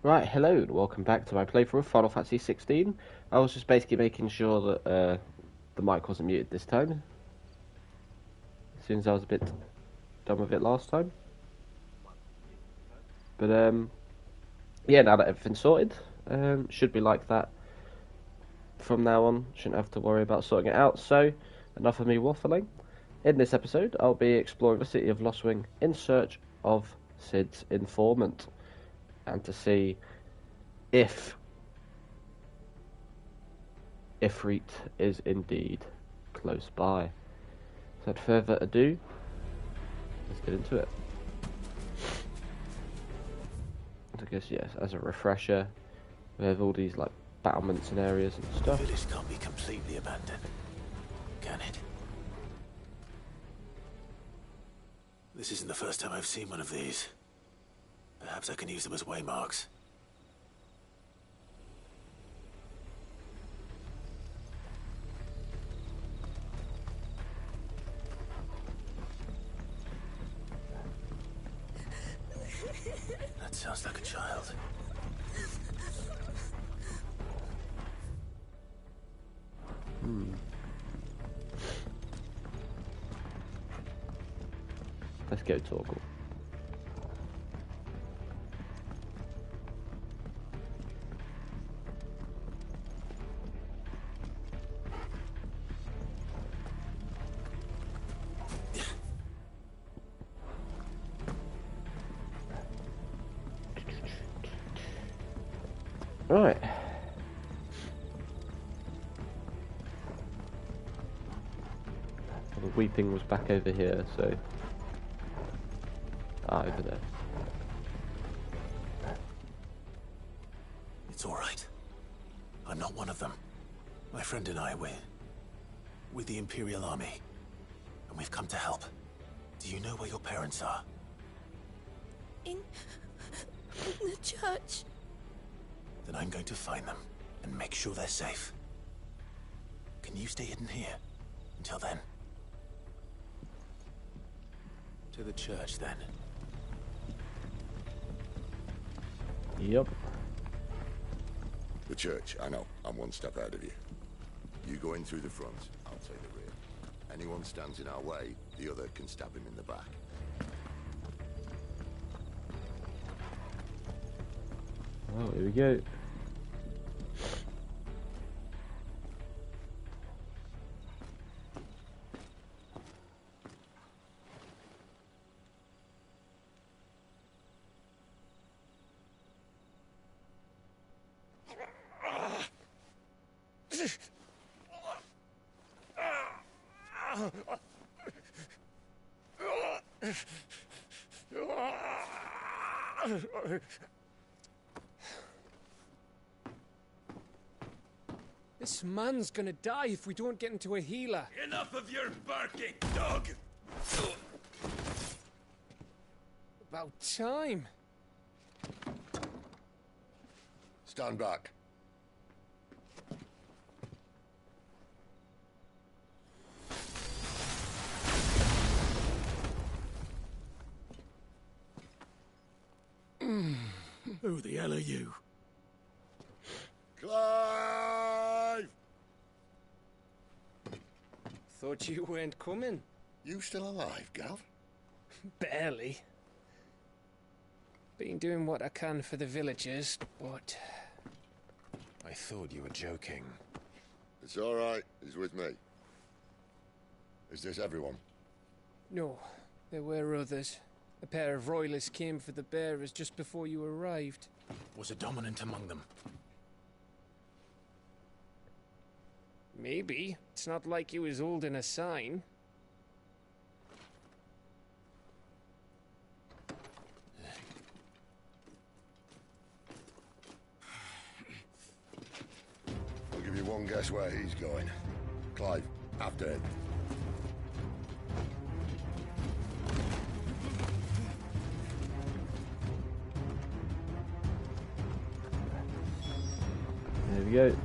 Right, hello and welcome back to my playthrough of Final Fantasy 16. I was just basically making sure that the mic wasn't muted this time, as soon as I was a bit done with it last time. But yeah, now that everything's sorted, should be like that from now on. Shouldn't have to worry about sorting it out. So, enough of me waffling. In this episode, I'll be exploring the City of Lostwing in search of Cid's informant, and to see if Ifrit is indeed close by. So without further ado, let's get into it. I guess, yes, as a refresher, we have all these like battlements and areas and stuff. The village can't be completely abandoned, can it? This isn't the first time I've seen one of these. Perhaps I can use them as waymarks. That sounds like a child. Let's go, Torgal. Right. The weeping was back over here, so... Ah, over there. It's all right. I'm not one of them. My friend and I, we're with the Imperial Army, and we've come to help. Do you know where your parents are? In the church. Then I'm going to find them and make sure they're safe. Can you stay hidden here until then? To the church, then. Yep. The church, I know. I'm one step ahead of you. You go in through the front, I'll take the rear. Anyone stands in our way, the other can stab him in the back. Oh, here we go. This man's gonna die if we don't get into a healer. Enough of your barking, dog! About time. Stand back. Who the hell are you? Clive! Thought you weren't coming. You still alive, Gav? Barely. Been doing what I can for the villagers, but... I thought you were joking. It's all right. He's with me. Is this everyone? No, there were others. A pair of royalists came for the bearers just before you arrived. Was a dominant among them? Maybe. It's not like he was holding a sign. I'll give you one guess where he's going. Clive, after him. There we go.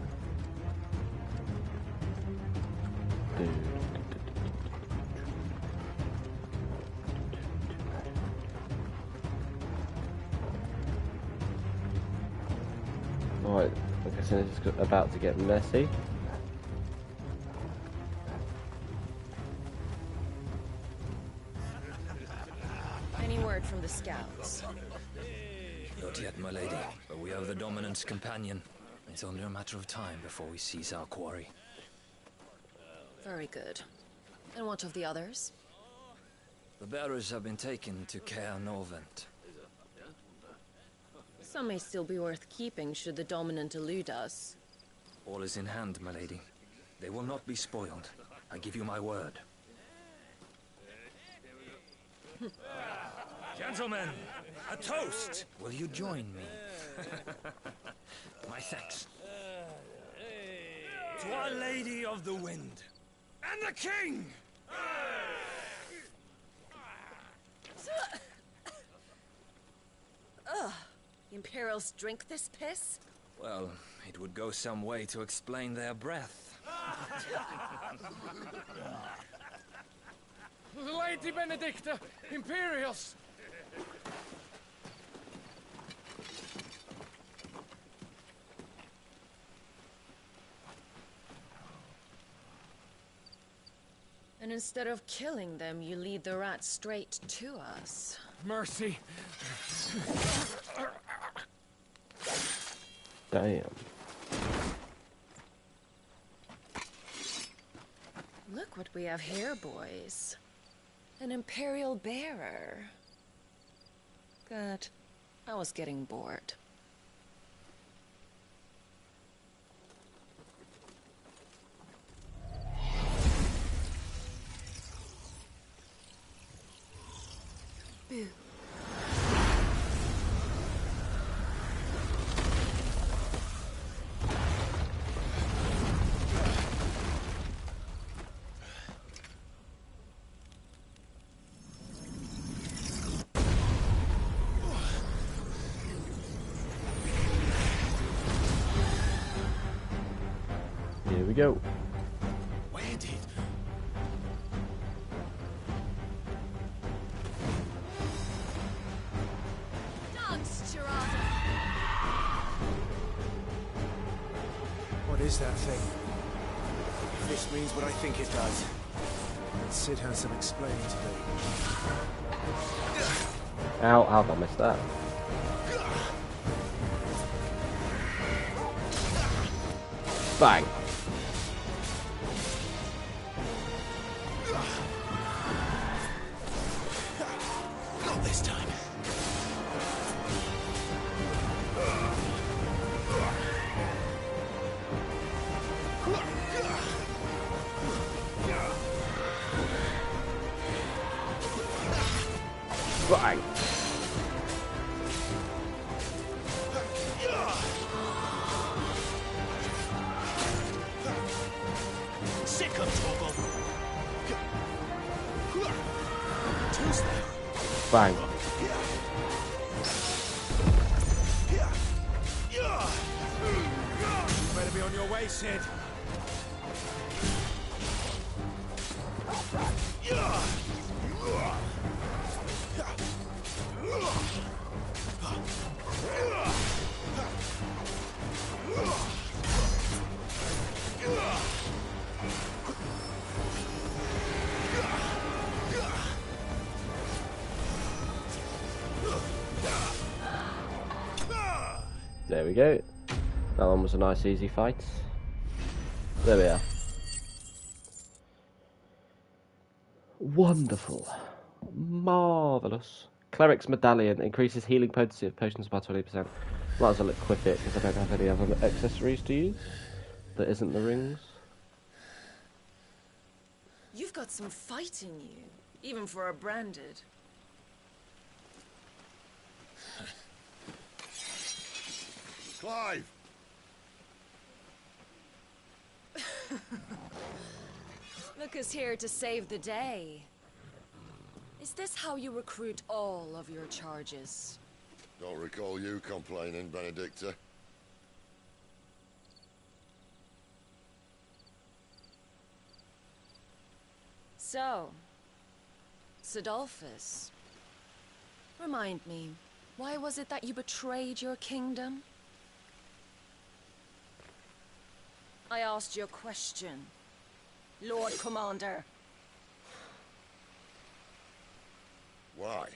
Right, I guess it's about to get messy. Any word from the scouts? Not yet, my lady, but we have the dominant's companion. It's only a matter of time before we seize our quarry. Very good. And what of the others? The bearers have been taken to Caer Novent. Some may still be worth keeping should the dominant elude us. All is in hand, my lady. They will not be spoiled. I give you my word. Gentlemen, a toast! Will you join me? My thanks. To Our Lady of the Wind and the King! Ugh. The Imperials drink this piss? Well, it would go some way to explain their breath. Lady Benedicta, Imperials! And instead of killing them, you lead the rats straight to us. Mercy. Damn. Look what we have here, boys. An Imperial bearer. Good. I was getting bored. Boo. Here we go. Where did? What is that thing? If this means what I think it does, then Sid has some explaining to do. Ow, how did I miss that? Bang. Not this time. Bang. Sick of trouble. Tuesday. Bang. You better be on your way, Sid. There we go. That one was a nice easy fight. There we are. Wonderful. Marvellous. Cleric's Medallion increases healing potency of potions by 20%. Might as well equip it because I don't have any other accessories to use that isn't the rings. You've got some fight in you, even for a branded. Clive! Look who's here to save the day. Is this how you recruit all of your charges? Don't recall you complaining, Benedicta. So, Sidolphus, remind me, why was it that you betrayed your kingdom? I asked you a question, Lord Commander. Why?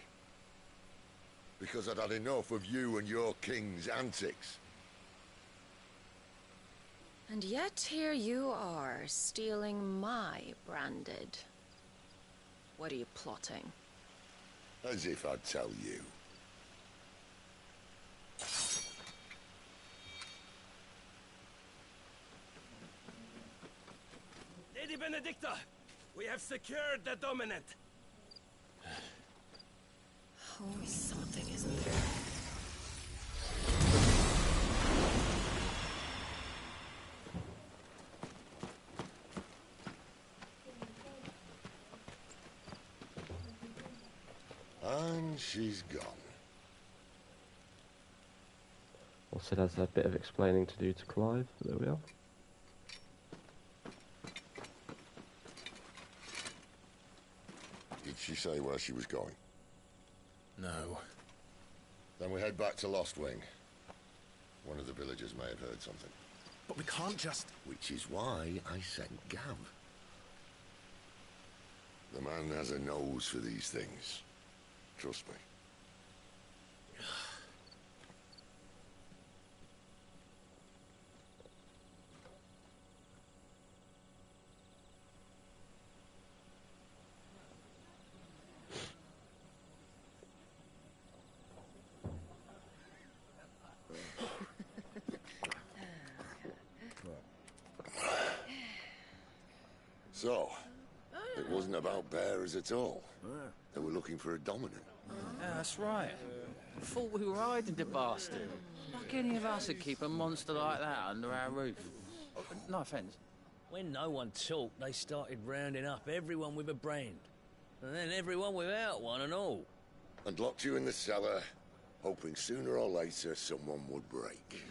Because I'd had enough of you and your king's antics. And yet here you are, stealing my branded. What are you plotting? As if I'd tell you. Lady Benedicta, we have secured the dominant. Always something, isn't there? And she's gone. Also, there's a bit of explaining to do to Clive. There we are. Did she say where she was going? No. Then we head back to Lostwing. One of the villagers may have heard something. But we can't just... Which is why I sent Gav. The man has a nose for these things. Trust me. So, it wasn't about bearers at all. They were looking for a dominant. Yeah, that's right. Thought we were hiding the bastard. Like any of us would keep a monster like that under our roof. No offence. When no one talked, they started rounding up everyone with a brand. And then everyone without one and all. And locked you in the cellar, hoping sooner or later someone would break.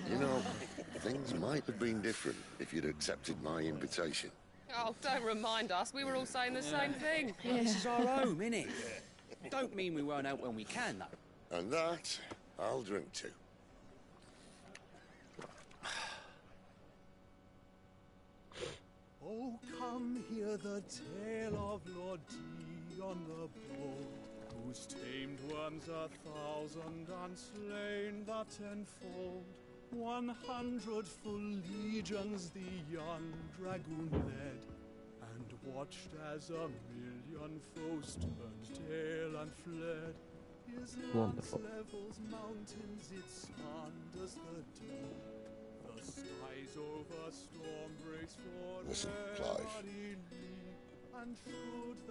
You know, things might have been different if you'd accepted my invitation. Oh, don't remind us. We were all saying the same thing. This is our home, innit? Don't mean we won't out when we can, though. And that, I'll drink to. Oh, come hear the tale of Lord Dion the Bold, whose tamed worms 1,000 and slain the tenfold. 100 full legions the young dragoon led, and watched as 1,000,000 foes turned tail and fled. His lance levels mountains, it slanders the dawn. The skies over storm breaks for Listen, Clive.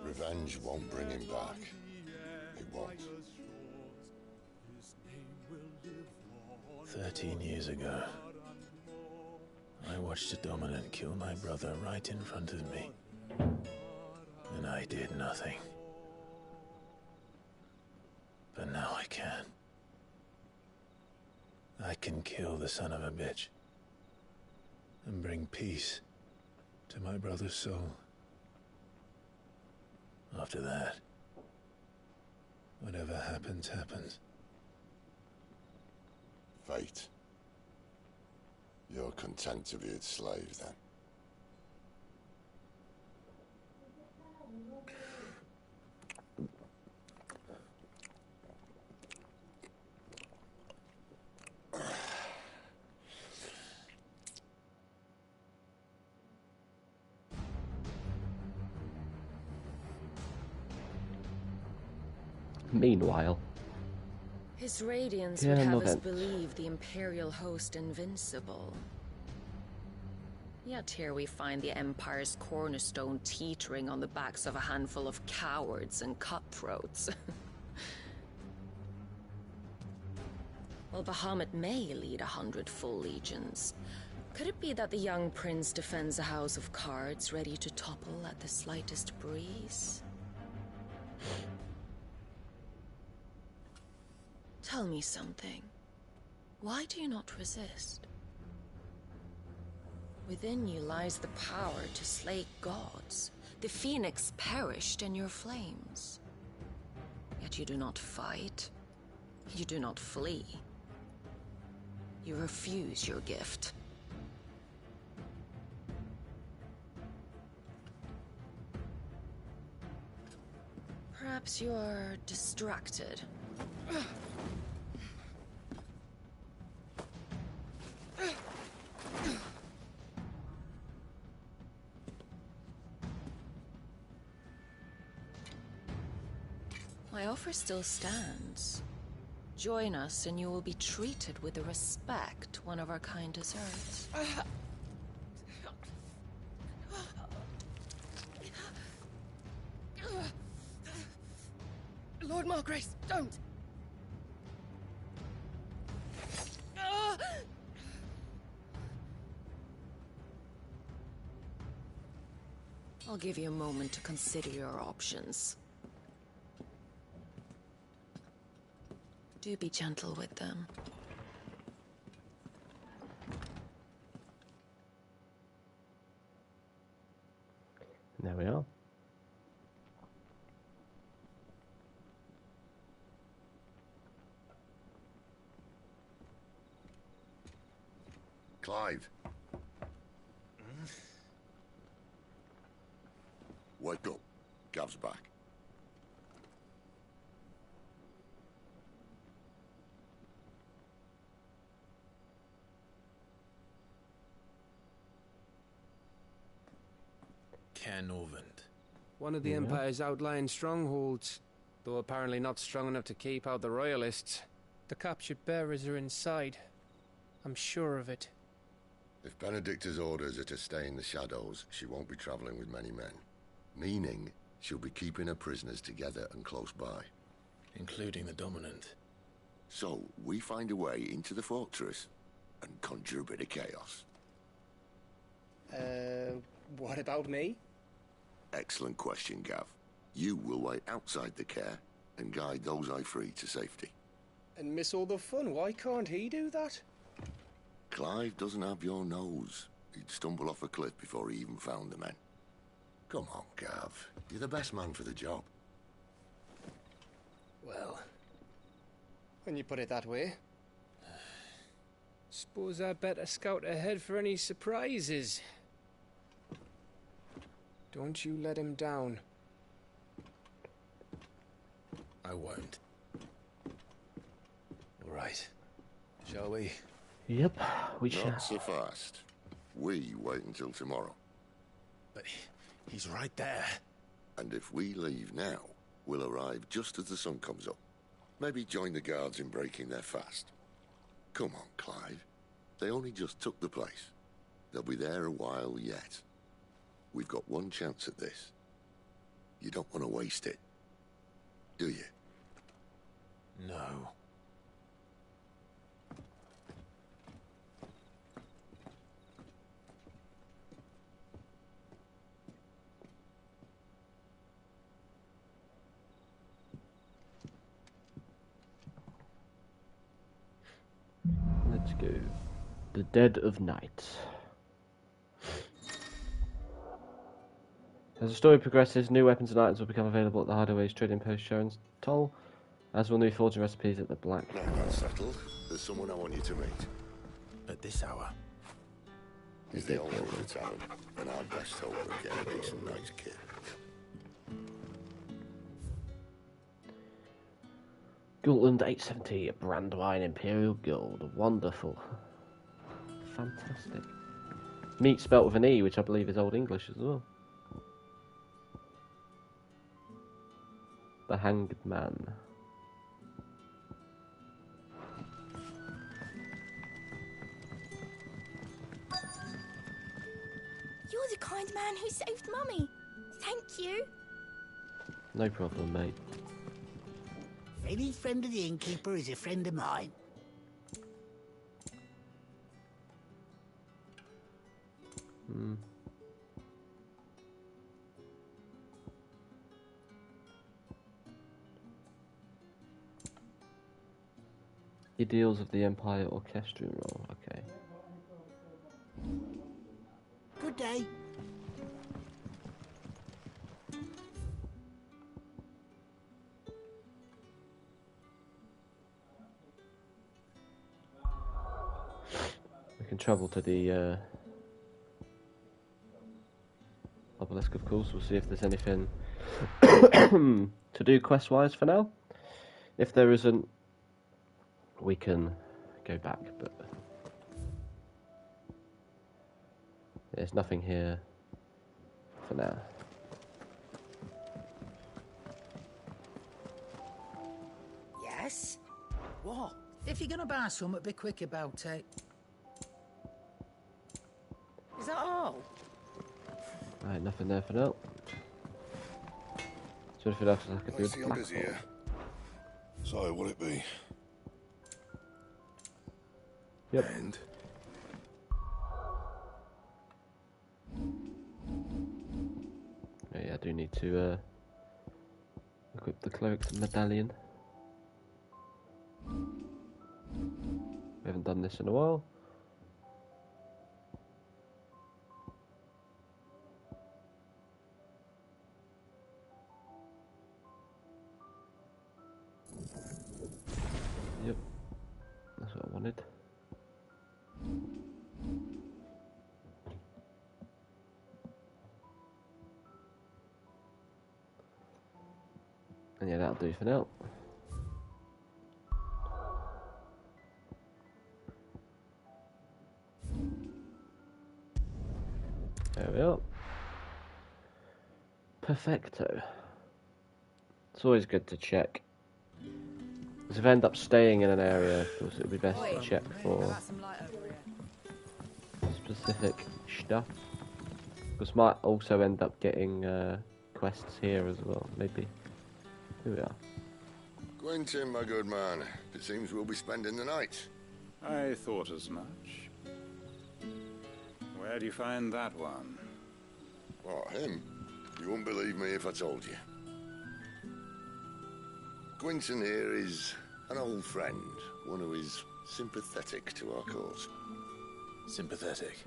Revenge won't bring him back. It won't. 13 years ago, I watched a dominant kill my brother right in front of me. And I did nothing. But now I can. I can kill the son of a bitch. And bring peace to my brother's soul. After that, whatever happens, happens. Fate. You're content to be its slave, then? Meanwhile, His radiance Yeah, would have no us vent. believe the Imperial host invincible. Yet here we find the Empire's cornerstone teetering on the backs of a handful of cowards and cutthroats. Well, Bahamut may lead 100 full legions. Could it be that the young prince defends a house of cards ready to topple at the slightest breeze? Tell me something. Why do you not resist? Within you lies the power to slay gods. The phoenix perished in your flames. Yet you do not fight. You do not flee. You refuse your gift. Perhaps you are distracted. My offer still stands. Join us and you will be treated with the respect one of our kind deserves. Lord Margrace, don't! I'll give you a moment to consider your options. Do be gentle with them. There we are. Clive. Wake up. Gav's back. Cairnorvand. One of the Empire's outlying strongholds, though apparently not strong enough to keep out the Royalists. The captured bearers are inside. I'm sure of it. If Benedicta's orders are to stay in the shadows, she won't be traveling with many men. Meaning, she'll be keeping her prisoners together and close by. Including the Dominant. So, we find a way into the fortress and conjure a bit of chaos. What about me? Excellent question, Gav. You will wait outside the care and guide those I free to safety. And miss all the fun. Why can't he do that? Clive doesn't have your nose. He'd stumble off a cliff before he even found the men. Come on, Gav. You're the best man for the job. Well, when you put it that way. Suppose I'd better scout ahead for any surprises. Don't you let him down. I won't. All right. Shall we? Yep, we shall. Not so fast. We wait until tomorrow. But he's right there. And if we leave now, we'll arrive just as the sun comes up. Maybe join the guards in breaking their fast. Come on, Clive. They only just took the place. They'll be there a while yet. We've got one chance at this. You don't want to waste it, do you? No. Let's go. The Dead of Night. As the story progresses, new weapons and items will become available at the Hideaway's trading post Sharon's Toll, as will new forging recipes at the Black. Now that's settled. There's someone I want you to meet. At this hour. He's the owner of the town, and our best hope of getting a decent night's kit. Gultland 870, Brandywine Imperial Gold. Wonderful. Fantastic. Meat spelt with an E, which I believe is Old English as well. The Hanged Man. You're the kind man who saved Mummy. Thank you. No problem, mate. Any friend of the innkeeper is a friend of mine. Ideals of the Empire Orchestrion role, okay. Good day. can travel to the obelisk, of course. We'll see if there's anything to do quest-wise for now. If there isn't, we can go back, but there's nothing here for now. Yes? What? If you're gonna buy something, be quick about it. Is that all? Right, nothing there for now. So anything else I could do? I see I'm busy here. So, will it be? Yep. And? Oh, yeah, I do need to equip the cleric's medallion. We haven't done this in a while. Yep, that's what I wanted. And yeah, that'll do for now. There we are. Perfecto. It's always good to check. Because if I end up staying in an area, of course it would be best to check for specific stuff. Because might also end up getting quests here as well, maybe. Here we are. Quentin, my good man. It seems we'll be spending the night. I thought as much. Where do you find that one? What, him? You wouldn't believe me if I told you. Quentin here is an old friend, one who is sympathetic to our cause. Sympathetic.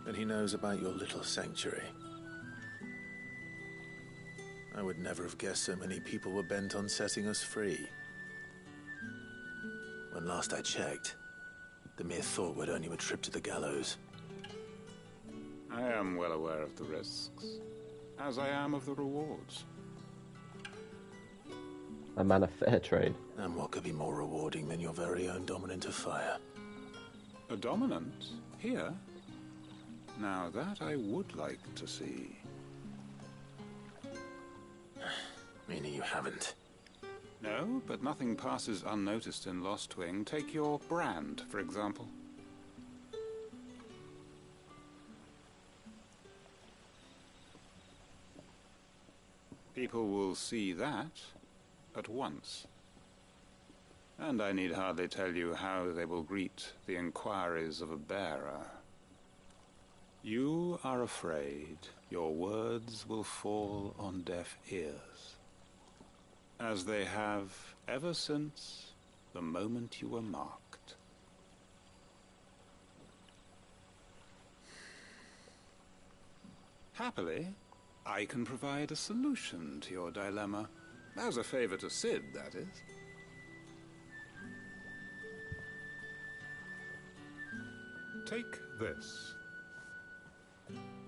And he knows about your little sanctuary. I would never have guessed so many people were bent on setting us free. When last I checked, the mere thought would earn you a trip to the gallows. I am well aware of the risks, as I am of the rewards. A man of fair trade. And what could be more rewarding than your very own dominant of fire? A dominant? Here? Now that I would like to see. Meaning you haven't? No, but nothing passes unnoticed in Lostwing. Take your brand, for example. People will see that at once. And I need hardly tell you how they will greet the inquiries of a bearer. You are afraid your words will fall on deaf ears, as they have ever since the moment you were marked. Happily, I can provide a solution to your dilemma. As a favor to Sid, that is. Take this.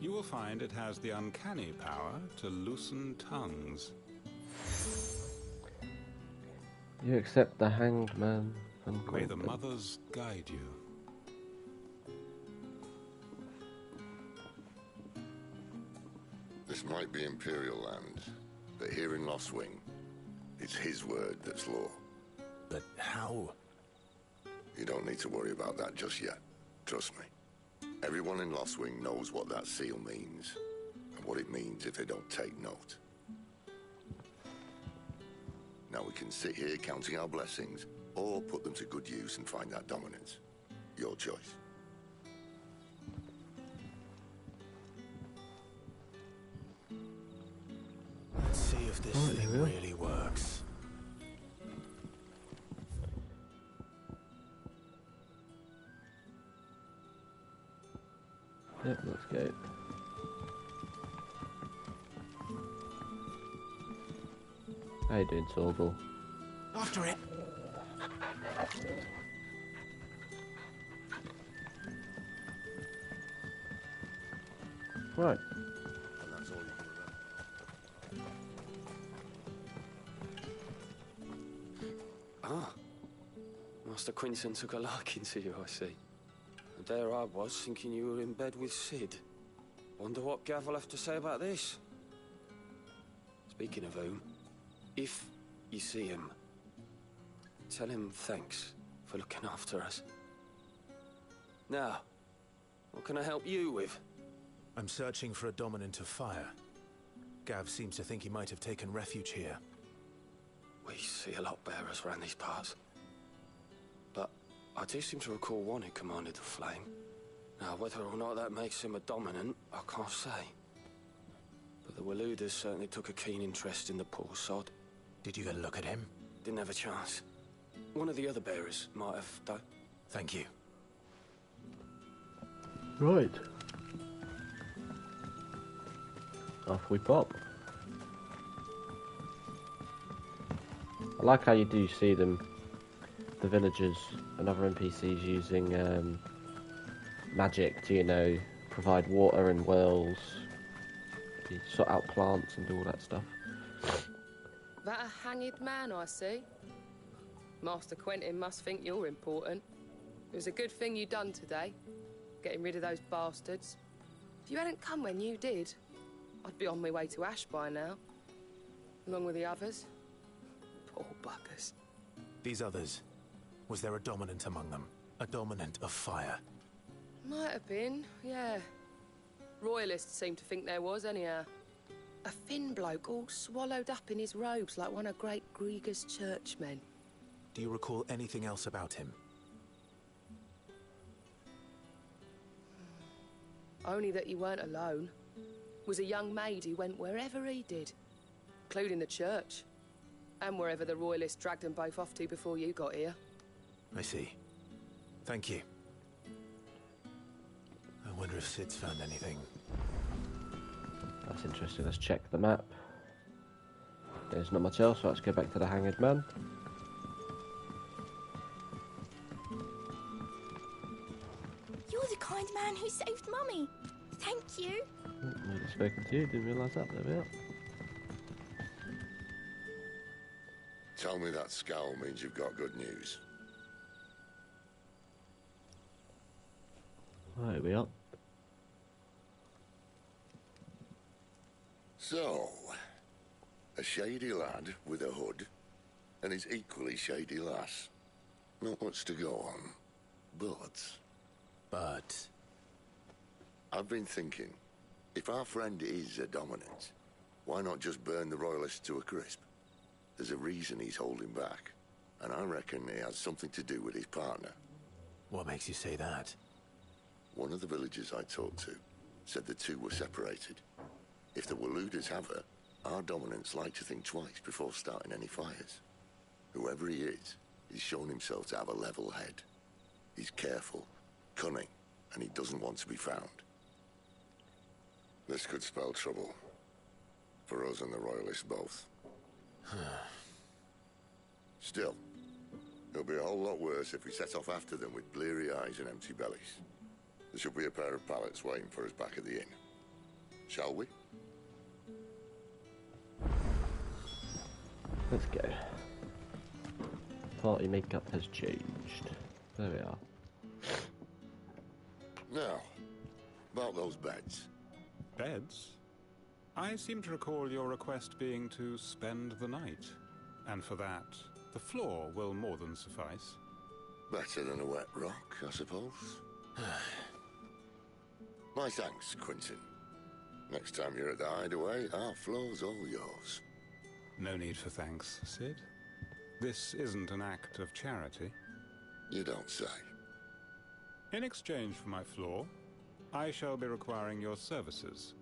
You will find it has the uncanny power to loosen tongues. You accept the hanged man from May the Gordon. mothers guide you. This might be Imperial land, but here in Lostwing, it's his word that's law. But how? You don't need to worry about that just yet. Trust me. Everyone in Lostwing knows what that seal means, and what it means if they don't take note. Now we can sit here counting our blessings, or put them to good use and find that dominance. Your choice. Let's see if this thing really works. Yep, let's go. How you doing, Torgal? After it. Master Quinton took a liking to you, I see. And there I was, thinking you were in bed with Sid. Wonder what Gav will have to say about this. Speaking of whom, if you see him, tell him thanks for looking after us. Now, what can I help you with? I'm searching for a dominant of fire. Gav seems to think he might have taken refuge here. We see a lot bearers around these parts. But I do seem to recall one who commanded the flame. Now, whether or not that makes him a dominant, I can't say. But the Waluders certainly took a keen interest in the poor sod. Did you get a look at him? Didn't have a chance. One of the other bearers might have, though. Thank you. Right. Off we pop. I like how you do see them, the villagers and other NPCs using magic to, you know, provide water and wells, sort out plants and do all that stuff. That a hanged man, I see. Master Quentin must think you're important. It was a good thing you done today, getting rid of those bastards. If you hadn't come when you did, I'd be on my way to Ash by now, along with the others. Poor buggers. These others, was there a dominant among them? A dominant of fire? Might have been, yeah. Royalists seem to think there was, anyhow. A thin bloke all swallowed up in his robes like one of Great Grieger's churchmen. Do you recall anything else about him? Only that he weren't alone. Was a young maid who went wherever he did, including the church, and wherever the Royalists dragged them both off to before you got here. I see. Thank you. I wonder if Sid's found anything. That's interesting. Let's check the map. There's not much else, so let's go back to the Hanged Man. You're the kind man who saved Mummy. Thank you. I've spoken to you, didn't realise that. There we are. Tell me that scowl means you've got good news. There we are. So, a shady lad with a hood, and his equally shady lass. Not much to go on, but... I've been thinking, if our friend is a dominant, why not just burn the Royalists to a crisp? There's a reason he's holding back, and I reckon it has something to do with his partner. What makes you say that? One of the villagers I talked to said the two were separated. If the Waluders have her, our dominants like to think twice before starting any fires. Whoever he is, he's shown himself to have a level head. He's careful, cunning, and he doesn't want to be found. This could spell trouble. For us and the Royalists both. Still, it'll be a whole lot worse if we set off after them with bleary eyes and empty bellies. There should be a pair of pallets waiting for us back at the inn. Shall we? Let's go. Party makeup has changed. There we are. Now, about those beds. Beds? I seem to recall your request being to spend the night. And for that, the floor will more than suffice. Better than a wet rock, I suppose. My thanks, Quinton. Next time you're at the hideaway, our floor's all yours. No need for thanks, Sid. This isn't an act of charity. You don't say. In exchange for my floor, I shall be requiring your services.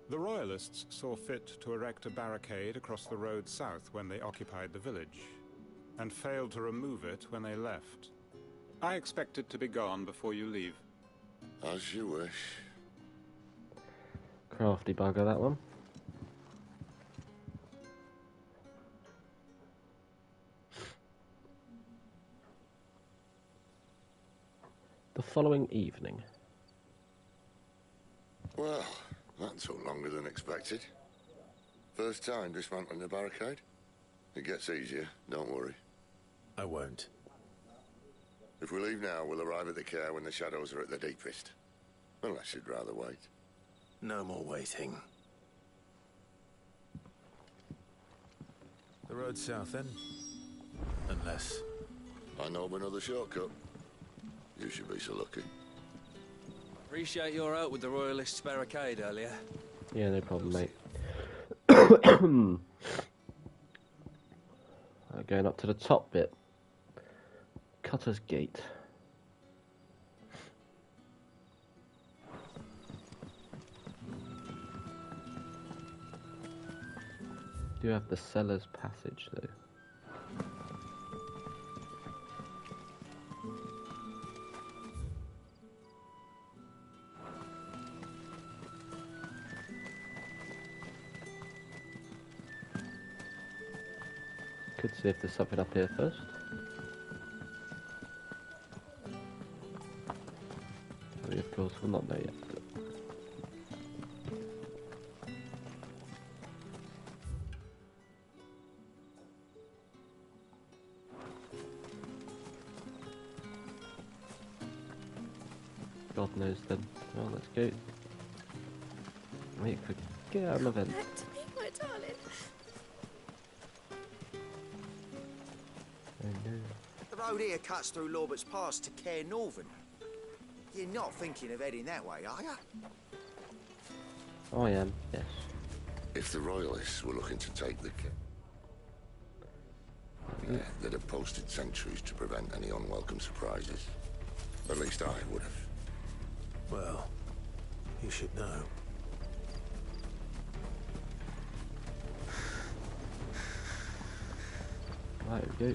The Royalists saw fit to erect a barricade across the road south when they occupied the village, and failed to remove it when they left. I expect it to be gone before you leave. As you wish. Crafty bugger, that one. The following evening. Well, that took longer than expected. First time dismantling the barricade? It gets easier, don't worry. I won't. If we leave now, we'll arrive at the care when the shadows are at their deepest. Unless you'd rather wait. No more waiting. The road south, then? Unless... I know of another shortcut. You should be so lucky. Appreciate your help with the Royalists' barricade earlier. Yeah, no problem, mate. Going up to the top bit. Cutter's Gate. Do have the Cellar's Passage, though. Could see if there's something up here first. We of course will not know yet. God knows then. Well, let's go. Wait for get out of my vent. Back to me, my darling. Oh no. The road here cuts through Lorbert's Pass to Care Northern. You're not thinking of heading that way, are you? I am, yes. If the Royalists were looking to take the care, they'd have posted sentries to prevent any unwelcome surprises. At least I would have. Well, you should know. Right, we go.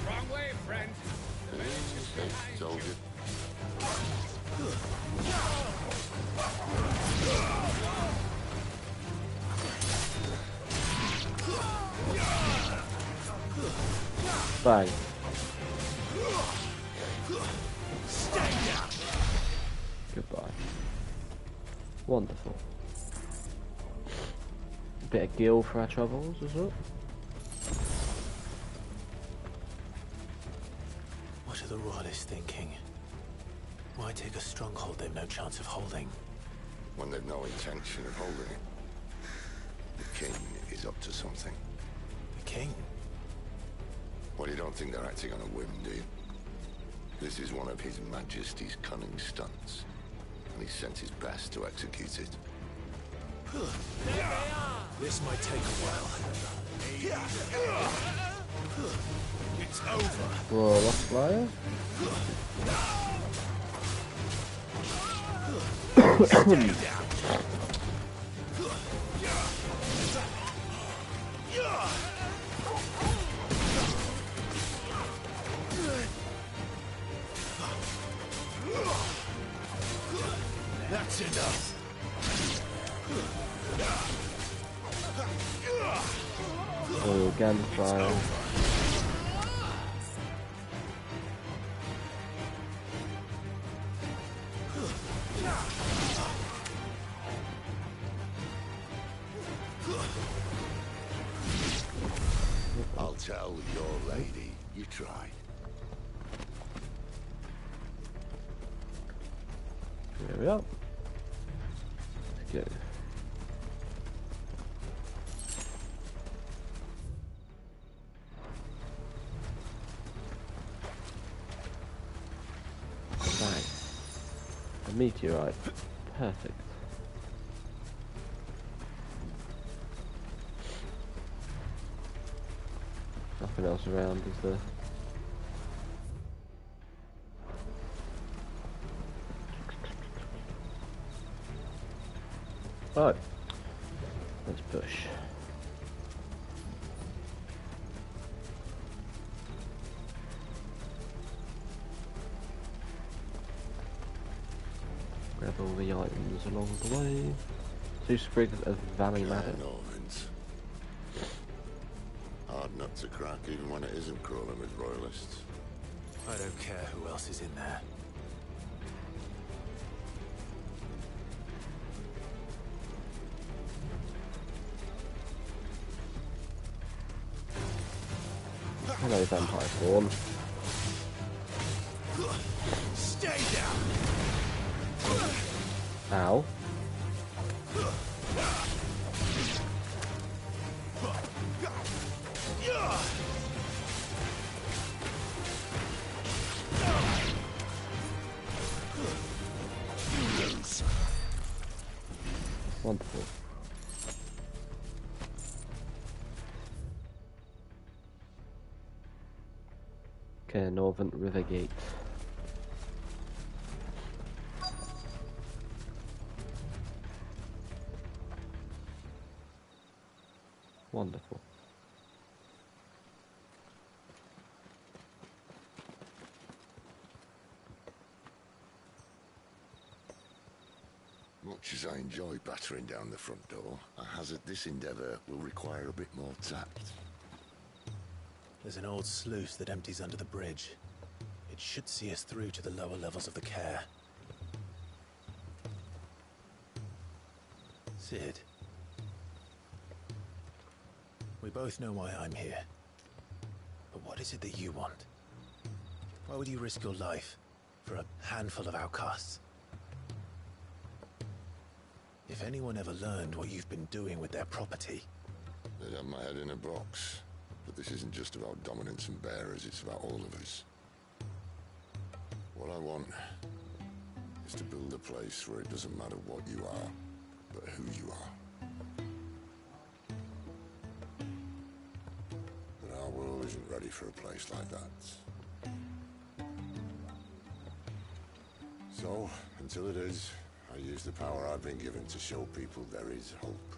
Wrong way, friend. Told you. Bang. Goodbye. Wonderful. Bit of gil for our troubles as well. What are the Royalists thinking? Why take a stronghold they've no chance of holding? When they've no intention of holding it. The king is up to something. The king? Well, you don't think they're acting on a whim, do you? This is one of His Majesty's cunning stunts, and he's sent his best to execute it. This might take a while. It's over. Whoa, lost flyer? That's enough. Oh, gunfire. I'll tell your lady you tried. There we are. Let's go. Bang. A meteorite. Perfect. Nothing else around, is there? Right. Let's push. Grab all the items along the way. 2 sprigs of Valley Madder. Northans. Hard nut to crack even when it isn't crawling with Royalists. I don't care who else is in there. no vampire spawn. Stay down. Ow. Wonderful. Okay, Northern River Gate. Wonderful. Much as I enjoy battering down the front door, I hazard this endeavour will require a bit more tact. There's an old sluice that empties under the bridge. It should see us through to the lower levels of the care. Sid. We both know why I'm here. But what is it that you want? Why would you risk your life for a handful of outcasts? If anyone ever learned what you've been doing with their property... They'd have my head in a box. But this isn't just about dominance and bearers, it's about all of us. What I want is to build a place where it doesn't matter what you are, but who you are. But our world isn't ready for a place like that. So, until it is, I use the power I've been given to show people there is hope.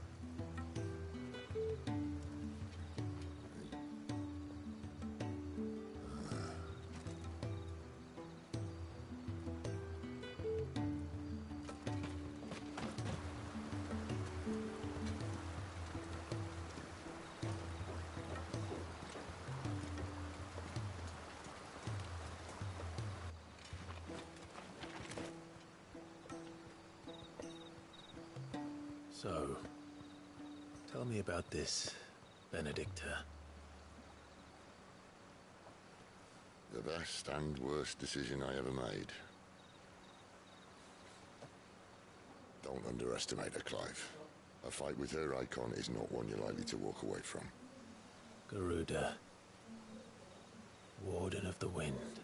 So, tell me about this, Benedicta. The best and worst decision I ever made. Don't underestimate her, Clive. A fight with her icon is not one you're likely to walk away from. Garuda. Warden of the Wind.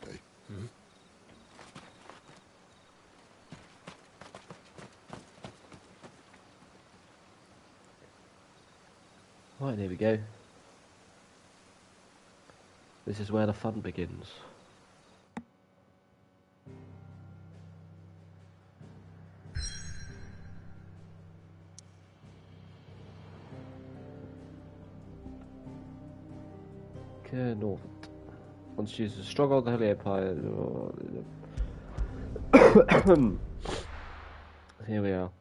Hey? Hmm? Right, there we go. This is where the fun begins. Okay, North. Once used a stronghold, the Holy Empire. Here we are.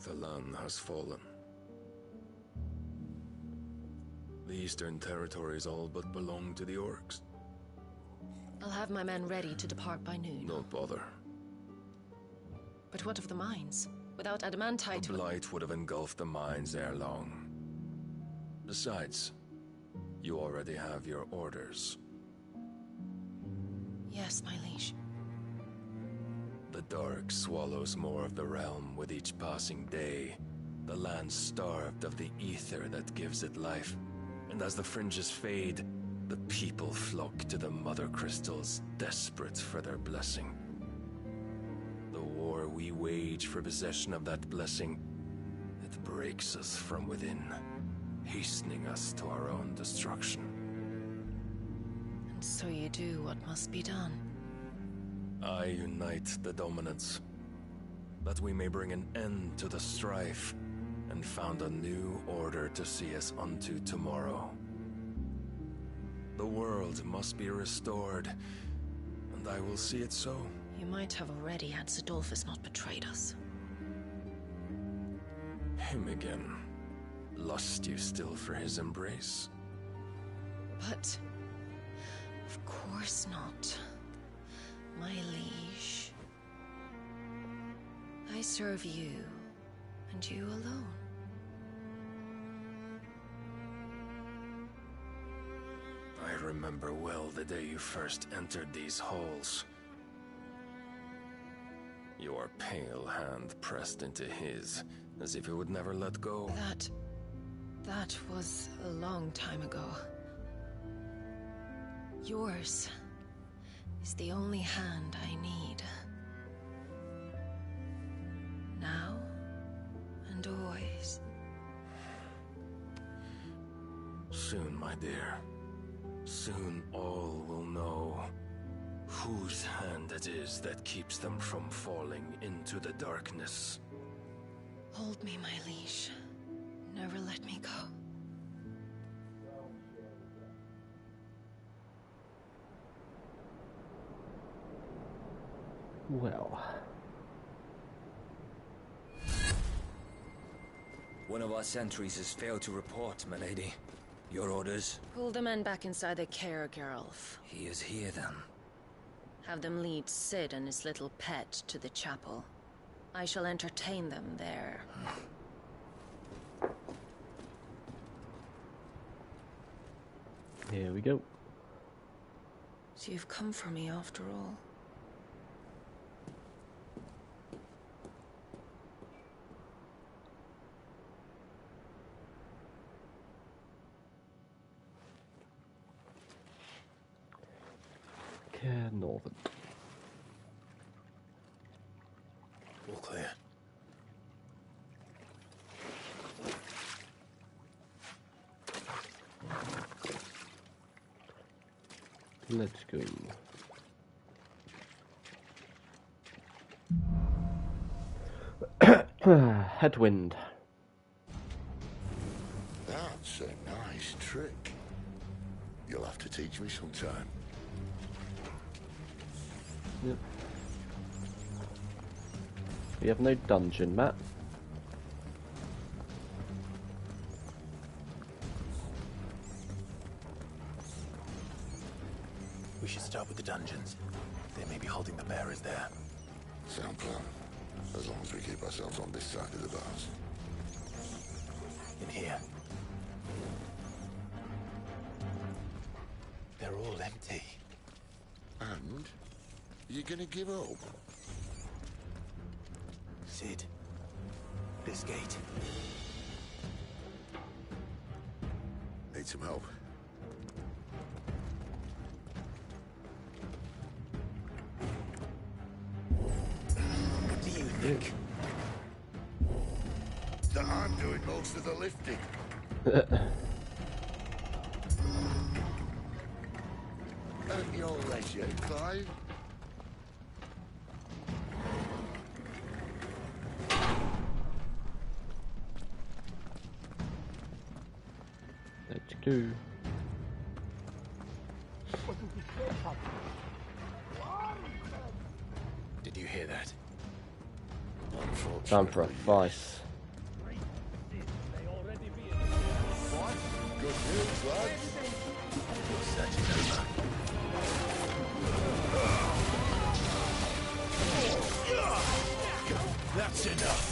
The land has fallen. The Eastern Territories all but belong to the Orcs. I'll have my men ready to depart by noon. Don't bother. But what of the mines? Without adamantite... The blight would have engulfed the mines ere long. Besides, you already have your orders. Yes, my liege. The dark swallows more of the realm with each passing day. The land starved of the ether that gives it life. And as the fringes fade, the people flock to the mother crystals, desperate for their blessing. The war we wage for possession of that blessing, it breaks us from within, hastening us to our own destruction. And so you do what must be done. I unite the dominants, that we may bring an end to the strife, and found a new order to see us unto tomorrow. The world must be restored, and I will see it so. You might have already had Sidolphus not betrayed us. Him again. Lust you still for his embrace? But... of course not. My liege. I serve you, and you alone. I remember well the day you first entered these halls. Your pale hand pressed into his, as if it would never let go. That was a long time ago. Yours is the only hand I need. Now and always. Soon, my dear. Soon all will know whose hand it is that keeps them from falling into the darkness. Hold me, my liege. Never let me go. Well. One of our sentries has failed to report, my lady. Your orders? Pull the men back inside their care, Geralf. He is here, then. Have them lead Sid and his little pet to the chapel. I shall entertain them there. Here we go. So you've come for me after all. Care Northern. All clear. Let's go. Headwind. That's a nice trick. You'll have to teach me sometime. Yep. We have no dungeon map. We should start with the dungeons. They may be holding the bearers there. Sound plan. As long as we keep ourselves on this side of the bars. In here. They're all empty. And? You gonna give up? Sid. This gate. Need some help. What do you think? That I'm doing most of the lifting. At your leisure, Clive. Let's go. Did you hear that? Time for a vice. Good news, lads. Your search is over. That's enough.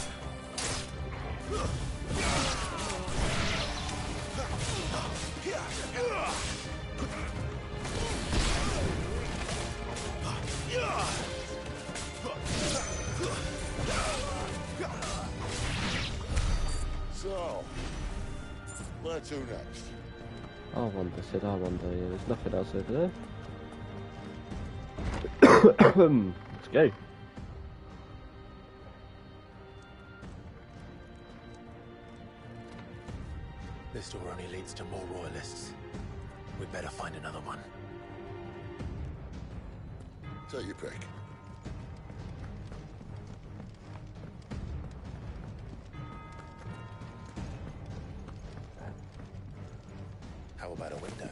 So, where to next? I wonder, Sid, I wonder. Yeah, there's nothing else over there. Let's go. This door only leads to more royalists. We'd better find another one. Take your pick. How about a window?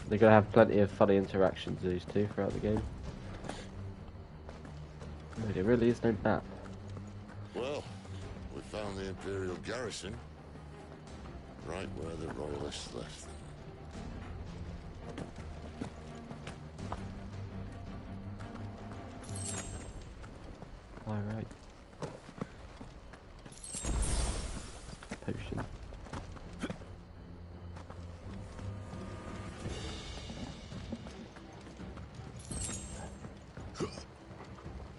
They're gonna have plenty of funny interactions, these two, throughout the game. No, there really is no map. Well, we found the Imperial garrison. Right where the Royalists left them. Alright. Potion.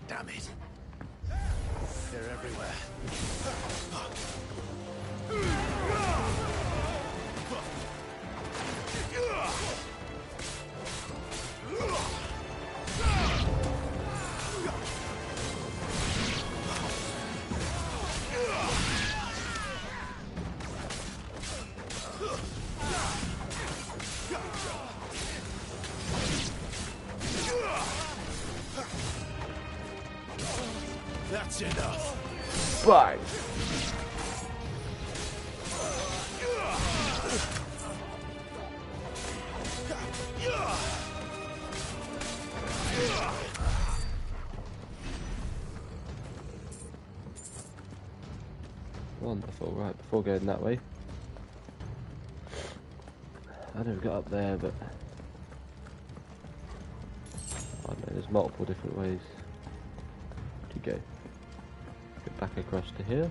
Damn it. They're everywhere. That's enough. Bye. Wonderful. Right, before going that way, I never got up there, but I know there's multiple different ways to go. Go back across to here.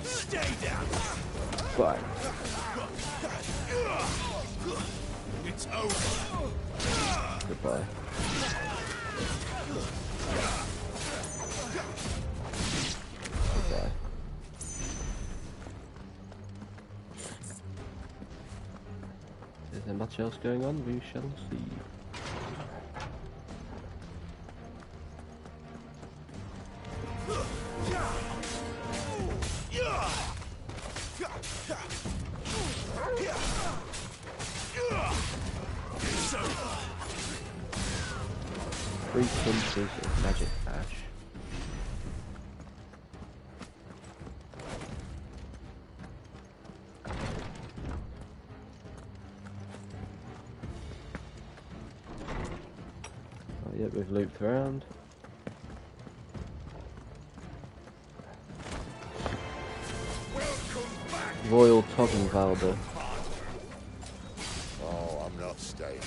Stay down. Bye. It's over. Goodbye. Goodbye. Is there much else going on? We shall see. Three pinches of magic ash. Oh, yep, we've looped around. Royal Toggenwalder. Oh, I'm not staying.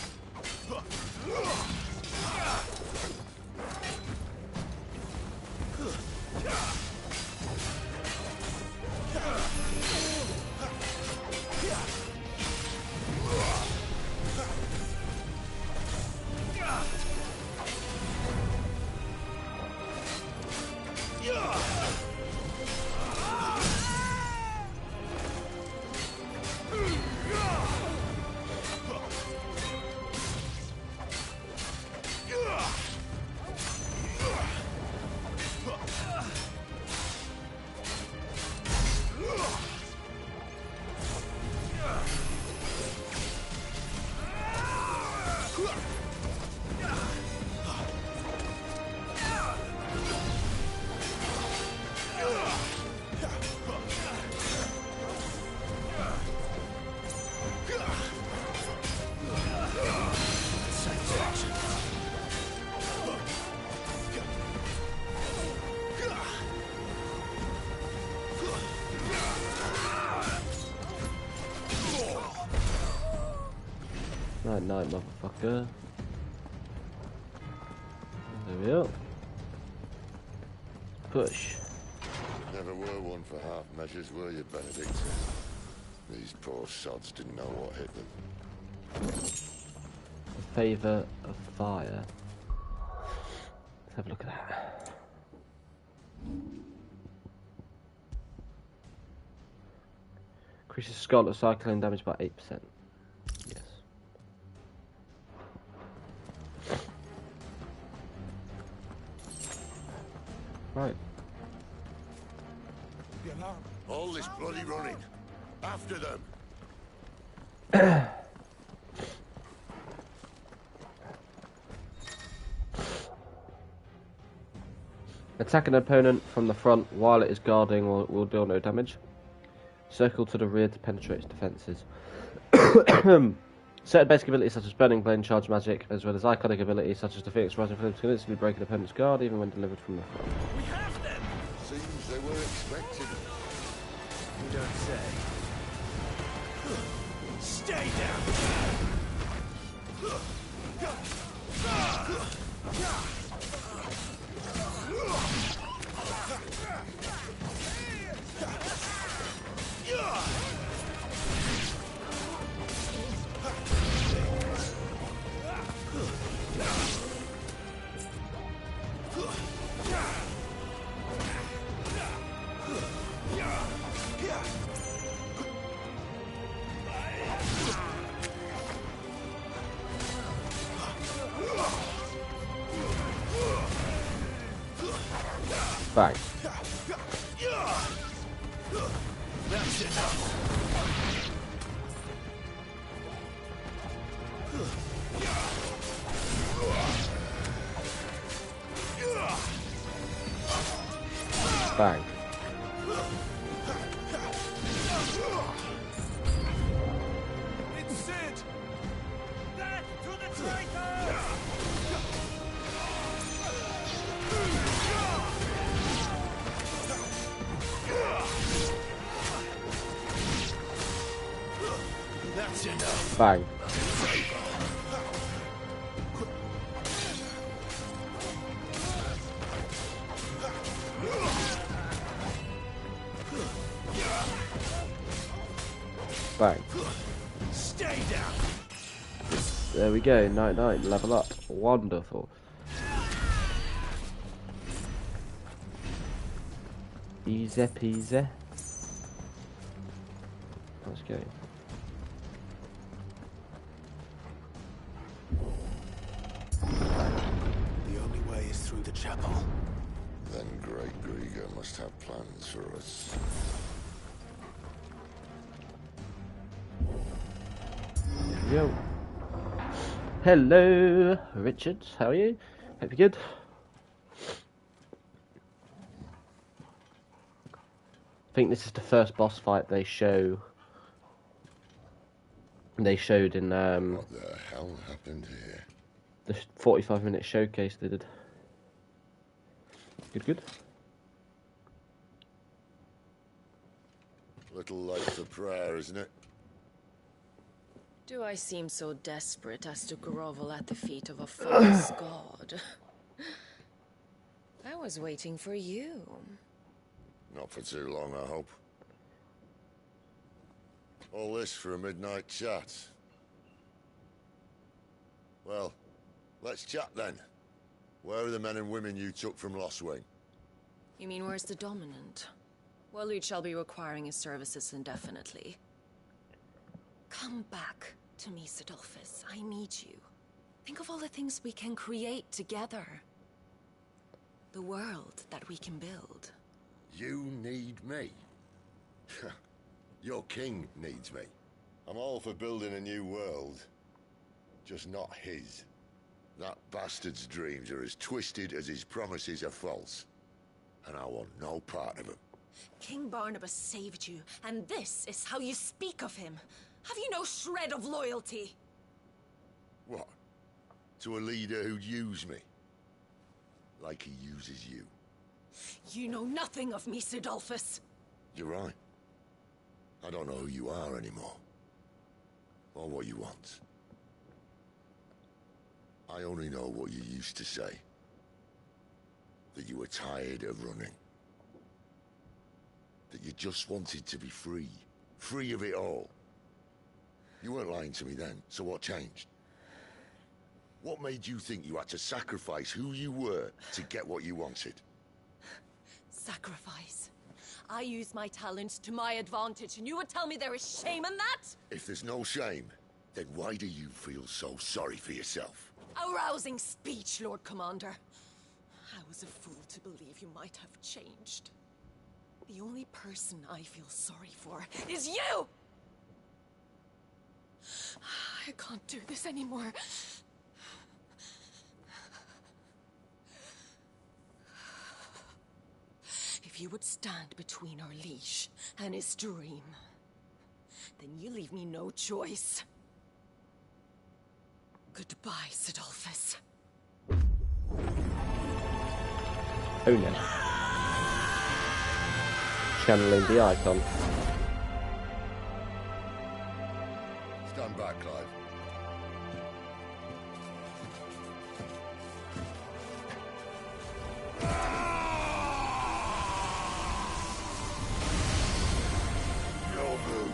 Night night, motherfucker. There we are. Push. Never were one for half measures, were you, Benedict? These poor sods didn't know what hit them. The favour of fire. Let's have a look at that. Increases Scarlet Cyclone damage by 8%. Yes. Right. All this bloody running. After them. Attack an opponent from the front while it is guarding will deal no damage. Circle to the rear to penetrate its defences. Certain basic abilities such as Burning Blade and Charge Magic, as well as iconic abilities such as the Phoenix Rising Flame, can instantly break an opponent's guard even when delivered from the front. We have them! Seems they were expected. You don't say. Stay down! Bang. That's enough. Bang. It's Sid! Death to the traitor! That's enough. Bang. Bang. Stay down. There we go. 99. Level up. Wonderful. Easy peasy. Let's go. The only way is through the chapel. Then Great Grieger must have plans for us. There we go. Hello, Richard. How are you? Hope you're good. I think this is the first boss fight they show. They showed in What the hell happened here? the 45-minute showcase they did. Good, good. Little late for prayer, isn't it? Do I seem so desperate as to grovel at the feet of a false god? I was waiting for you. Not for too long, I hope. All this for a midnight chat. Well, let's chat then. Where are the men and women you took from Lostwing? You mean where's the dominant? Waleed shall be requiring his services indefinitely. Come back to me, Sidolphus. I need you. Think of all the things we can create together. The world that we can build. You need me? Your king needs me. I'm all for building a new world. Just not his. That bastard's dreams are as twisted as his promises are false. And I want no part of them. King Barnabas saved you, and this is how you speak of him. Have you no shred of loyalty? What? To a leader who'd use me? Like he uses you? You know nothing of me, Sidolphus. You're right. I don't know who you are anymore. Or what you want. I only know what you used to say. That you were tired of running. That you just wanted to be free. free of it all. You weren't lying to me then, so what changed? What made you think you had to sacrifice who you were to get what you wanted? Sacrifice. I use my talents to my advantage, and you would tell me there is shame in that? If there's no shame, then why do you feel so sorry for yourself? A rousing speech, Lord Commander. I was a fool to believe you might have changed. The only person I feel sorry for is you! I can't do this anymore. If you would stand between our leash and his dream, then you leave me no choice. Goodbye, Sidolphus. Oh no. Channeling the icon. Stand back, Clive. Your move.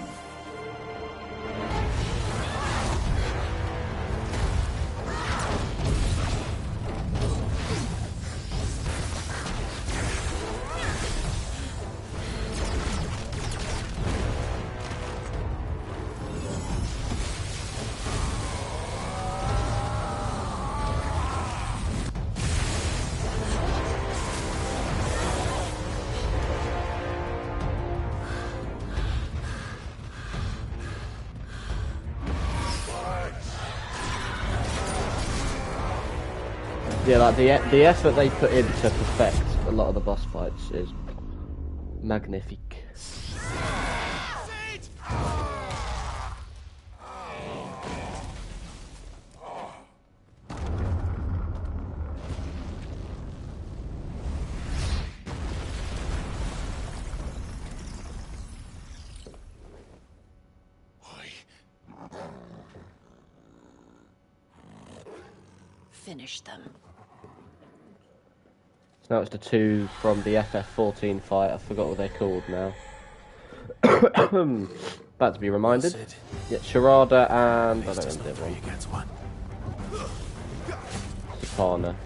Yeah, like the effort they put in to perfect a lot of the boss fights is magnifique. Finish them. So now it's the two from the FF14 fight. I forgot what they're called now. About to be reminded. Yeah, Sharada and I don't know the other one. Sapana.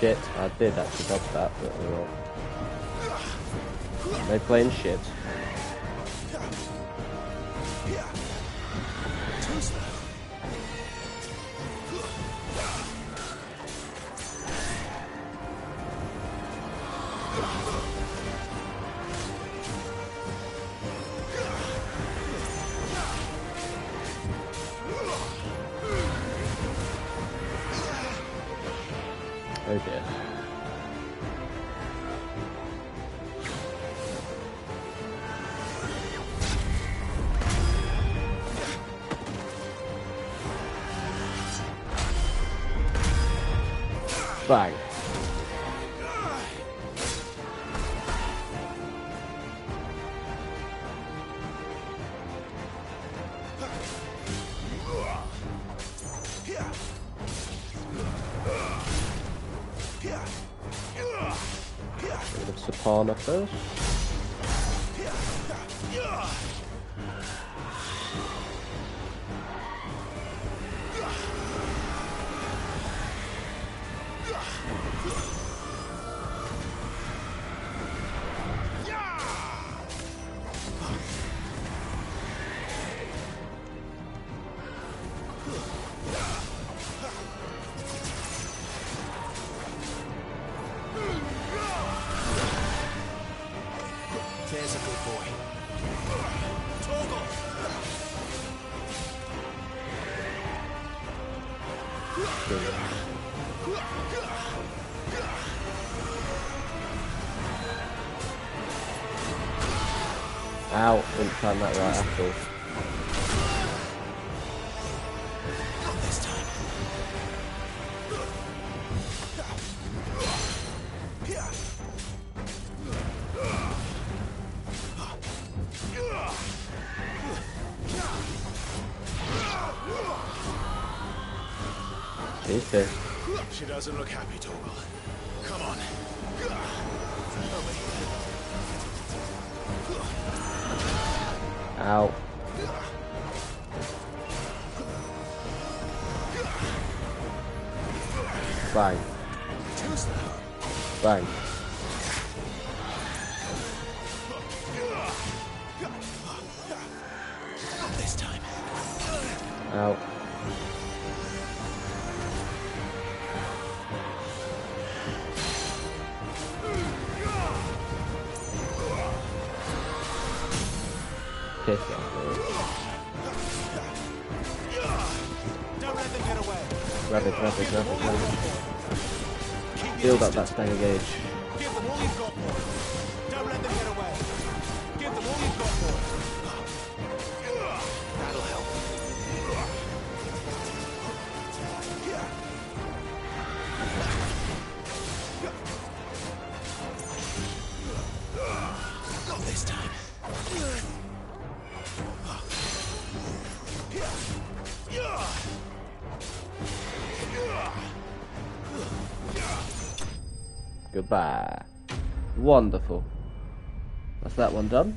Shit, I did actually dodge that, but alright. They playing shit. Oh dear. Bang. Bit of Sapana first. There's a good boy. Toggle! Ow, didn't time that right at all. Not this time. He's pissed. She doesn't look happy, Torgal. Come on. Ow. Bang. Bang. Not this time. Ow. Piss off, man. Don't let them get away. Grab it, grab it, grab it, grab it. Build up that stagger gauge. Give them all you've got, boy. Don't let them get away. Give them all you've got, boy. That'll help. Not this time. Goodbye. Wonderful. That's that one done.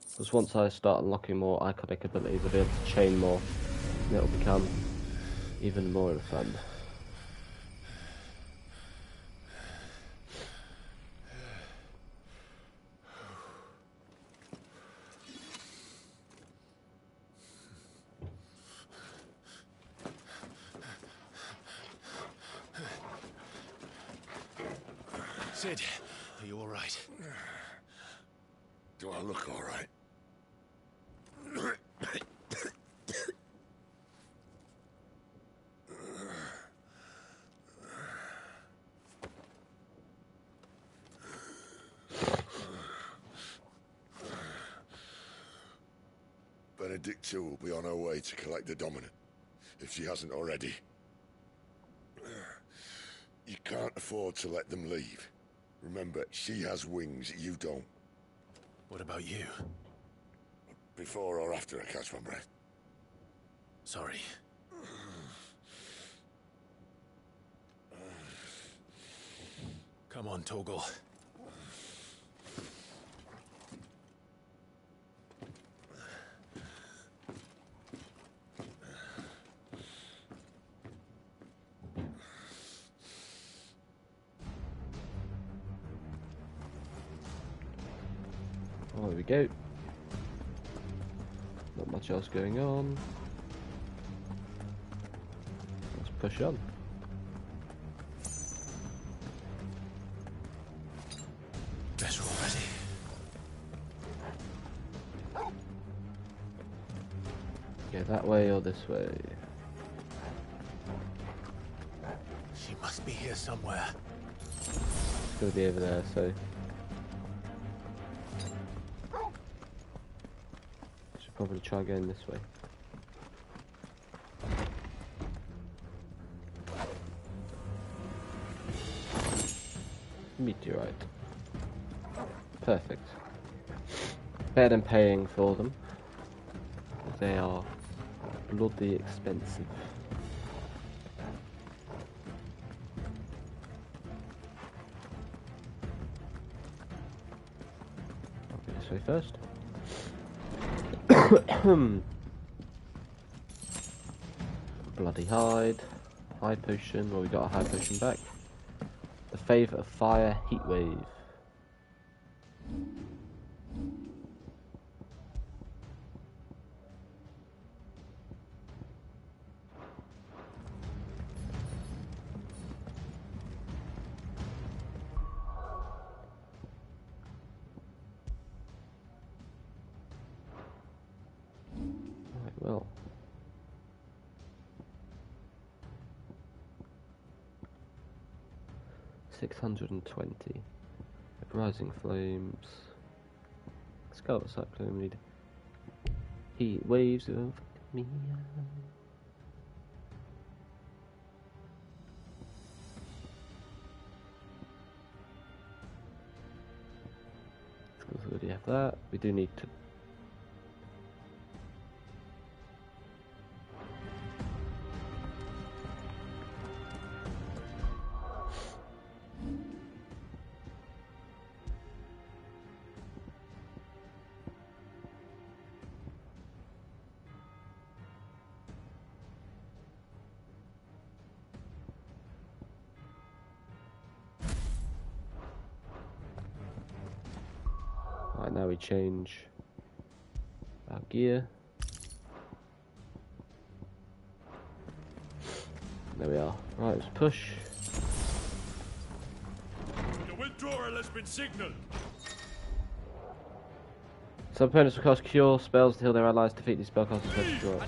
Because once I start unlocking more iconic abilities, I'll be able to chain more, and it'll become even more fun. Sid, are you all right? Do I look all right? Benedicta will be on her way to collect the Dominant, if she hasn't already. You can't afford to let them leave. Remember, she has wings, you don't. What about you? Before or after I catch my breath? Sorry. Come on, Torgal. Oh, there we go. Not much else going on. Let's push on. Guess we're all ready. Go that way or this way? She must be here somewhere. It's gonna be over there, so. Should probably try going this way. Meteorite. Perfect. Better than paying for them. They are bloody expensive. I'll go this way first. Bloody hide. Hide potion. Well, we got a hide potion back. The favour of fire, heat wave. Right, well. $620. Rising flames. Scarlet cyclone. We need heat waves of me. We already have that. We do need to Now we change our gear. There we are. Right, let's push. The withdrawal has been signaled. Some opponents will cast cure spells to heal their allies. Defeat these spellcasters by destroy.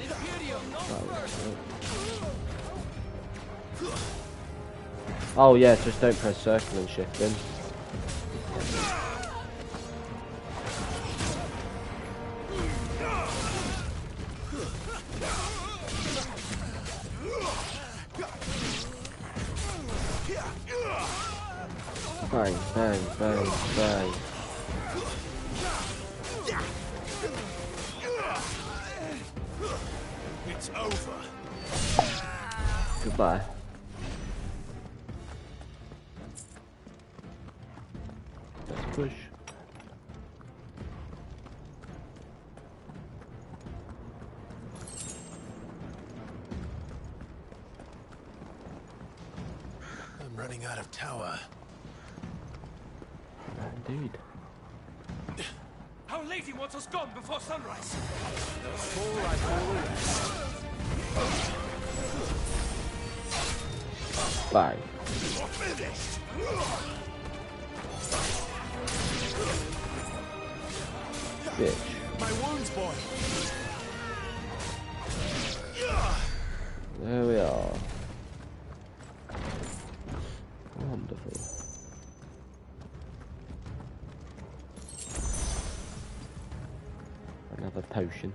Oh yeah, just don't press circle and shift in. Bang, bang, bang, bang. It's over. Goodbye. Let's push. I'm running out of tower. Indeed. Our lady wants us gone before sunrise. All right, all right. Bang. You're finished. Bitch. My wounds, boy. There we are. Wonderful. Another potion.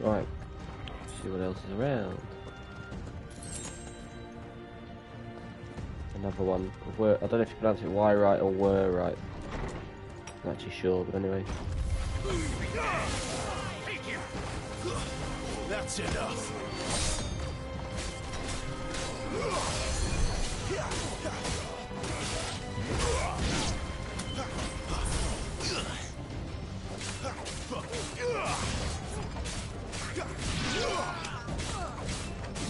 Right, see what else is around. Another one. I don't know if you pronounce it Y right or were right. I'm not actually sure, but anyway. That's enough.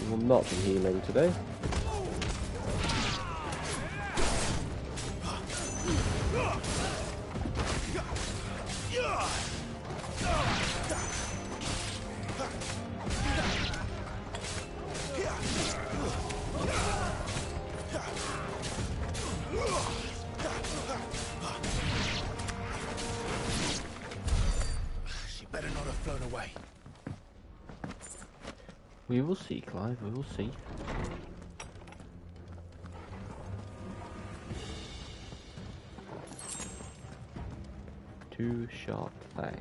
We will not be healing today. She better not have flown away. We will see, Clive, we will see. Two sharp fangs.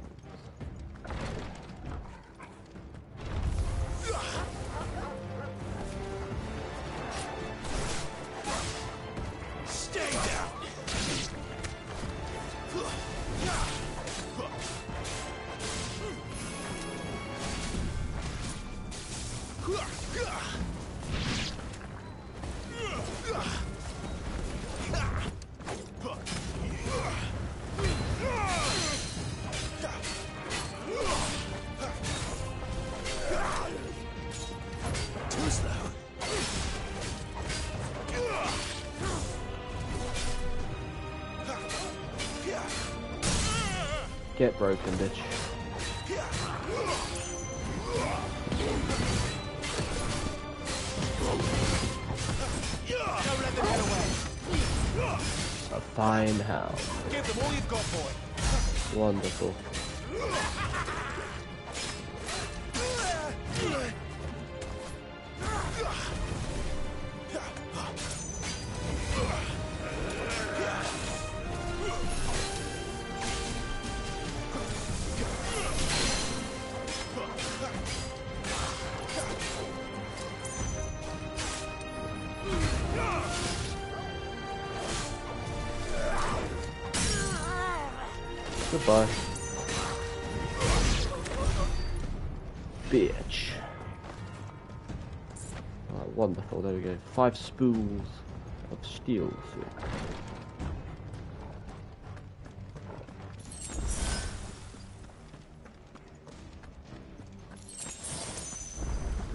Stay down. Too slow. Get broken, bitch. Don't let them get away. A fine hound. Give them all you've got, boy. Wonderful. Goodbye. Bitch. Alright, wonderful, there we go. 5 spools. of steel suit.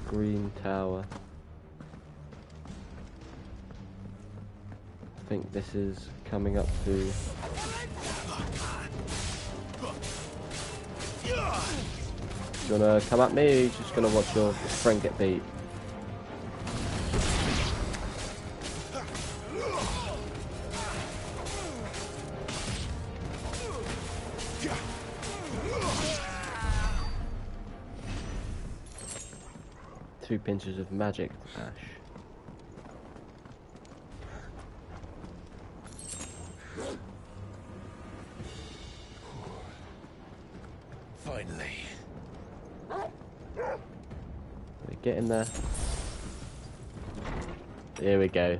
Green tower. I think this is coming up to... You wanna come at me, or are you just gonna watch your friend get beat? Two pinches of magic, Ash. Finally. We get in there. Here we go.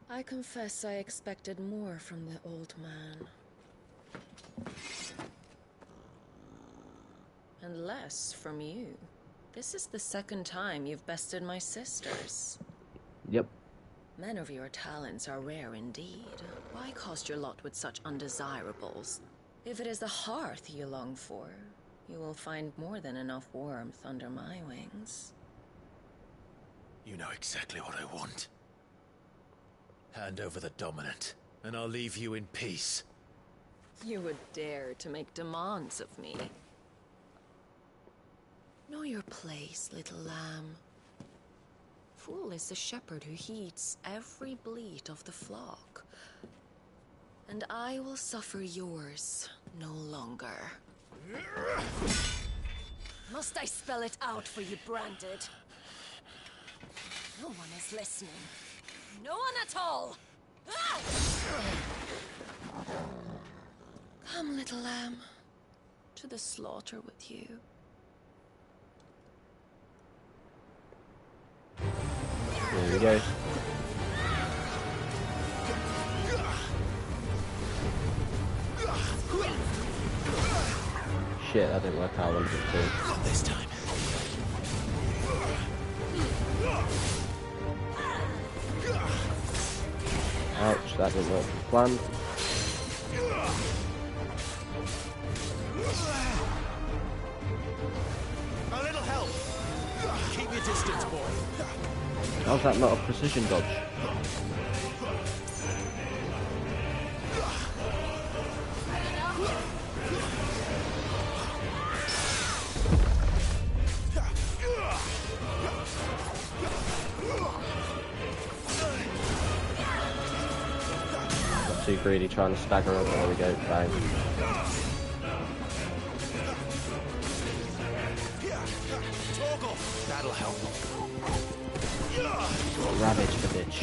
I confess I expected more from the old man. And less from you. This is the second time you've bested my sisters. Yep. Men of your talents are rare indeed. Why cast your lot with such undesirables? If it is the hearth you long for, you will find more than enough warmth under my wings. You know exactly what I want. Hand over the dominant, and I'll leave you in peace. You would dare to make demands of me. Know your place, little lamb. Fool is the shepherd who heeds every bleat of the flock. And I will suffer yours no longer. Must I spell it out for you, Branded? No one is listening. No one at all! Ah! Come, little lamb, to the slaughter with you. There we go. Shit, that didn't work out. I wanted it to. Not this time. Ouch, that didn't work as planned. A little help. Keep your distance, boy. How's that not a precision dodge? Not too greedy trying to stagger him. There we go, bang. That'll help. Ravage the bitch.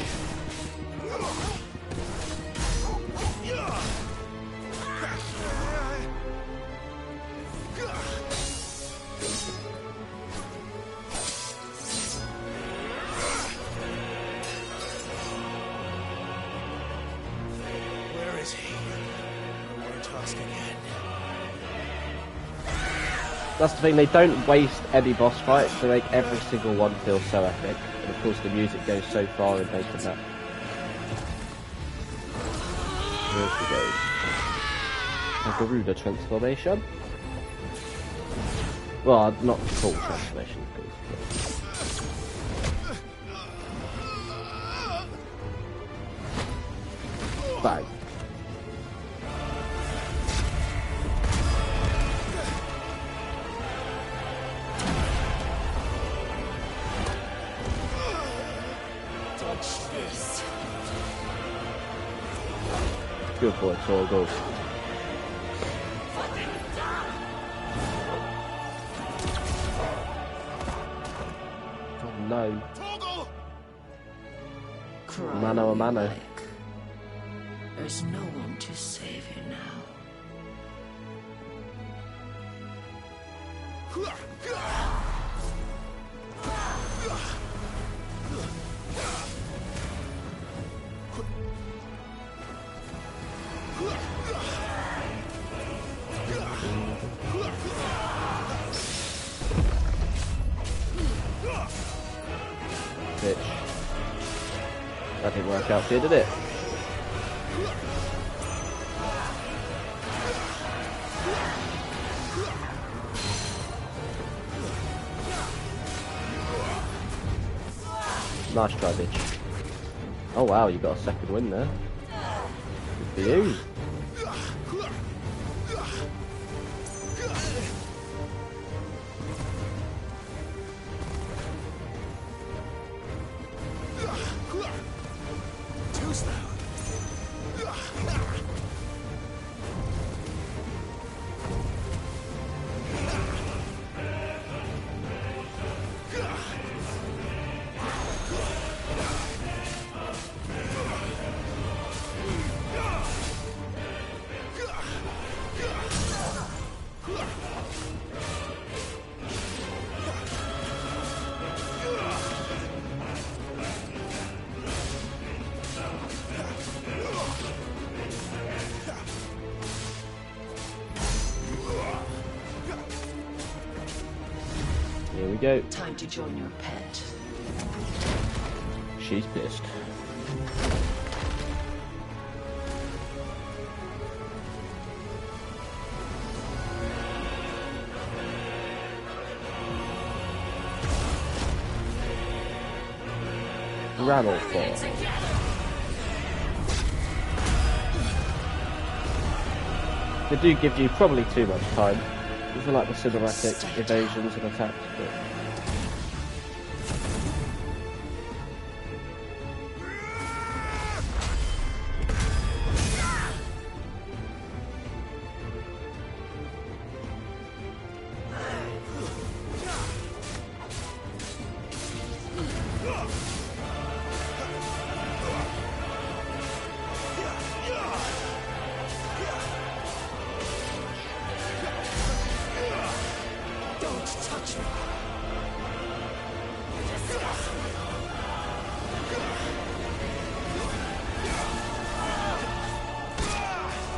Where is he? I won't ask again. That's the thing, they don't waste any boss fights to make every single one feel so epic. And of course the music goes so far in making that. Here she goes. A Garuda transformation. Well, not full transformation, of course. But... bang. Good boy, Torgal. Oh no. Mano a mano. There's no one to save you now. bitch. That didn't work out for you, did it? Nice try, bitch. Oh wow, you got a second win there. Good for you. Here we go. Time to join your pet. She's pissed. Rattlefall. They do give you probably too much time. These are like the cinematic evasions and attacks, but...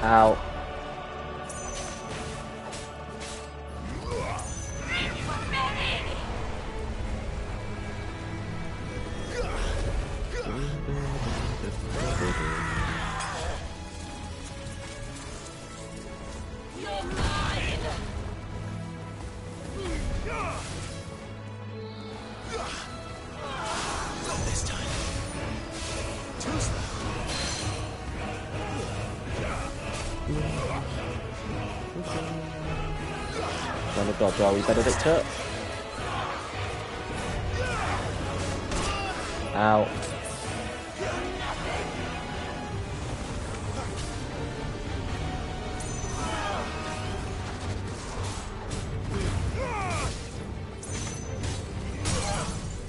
Ow. Trying to dodge, are we, Benedict? Ow.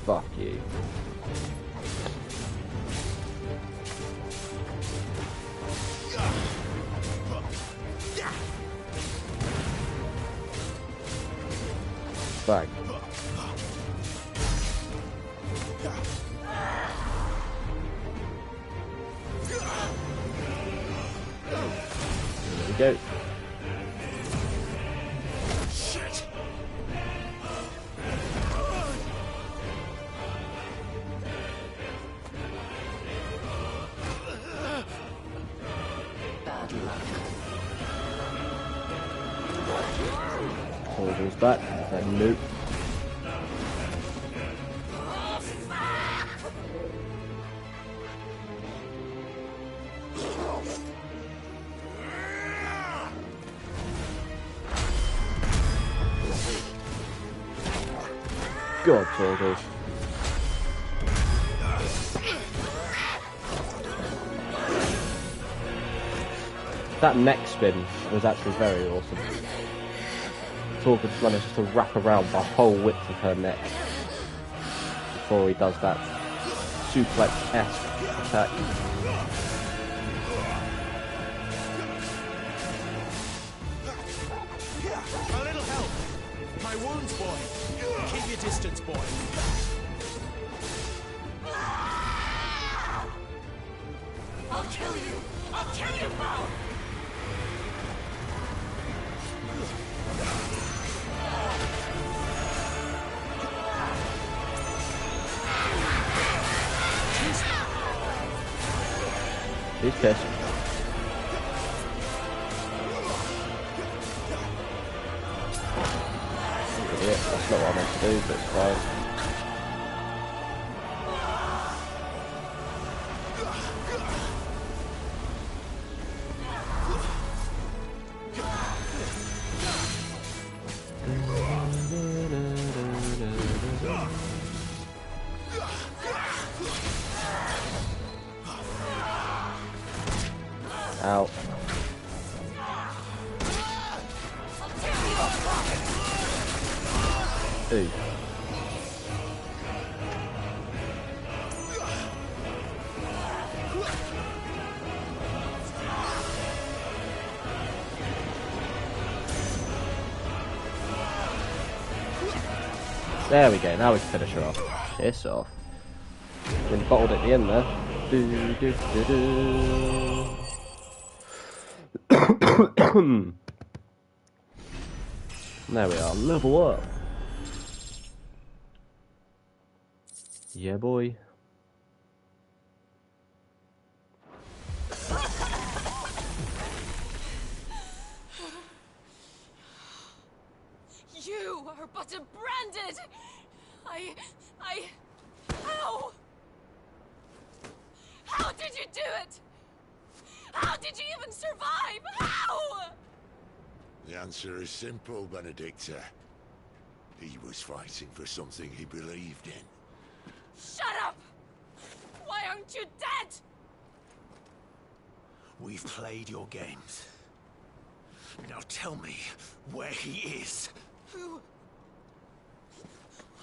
Fuck you. Bang. There we go. Shit. Bad luck. Holder's back. Then loop. God, Torgal. That neck spin was actually very awesome. Torgal manages to wrap around the whole width of her neck before he does that suplex-esque attack. A little help. My wounds, boy. Keep your distance, boy. I'll kill you! I'll kill you both! He's pissed. Yeah, that's not what I meant to do, but it's fine. Ow. Ooh. There we go, now we can finish her off. Piss off. Been bottled at the end there. Do, do, do, do. There we are, level up. Yeah, boy. You are but a branded! How? How did you do it? How did you even survive? How? The answer is simple, Benedicta. He was fighting for something he believed in. Shut up! Why aren't you dead? We've played your games. Now tell me where he is. Who?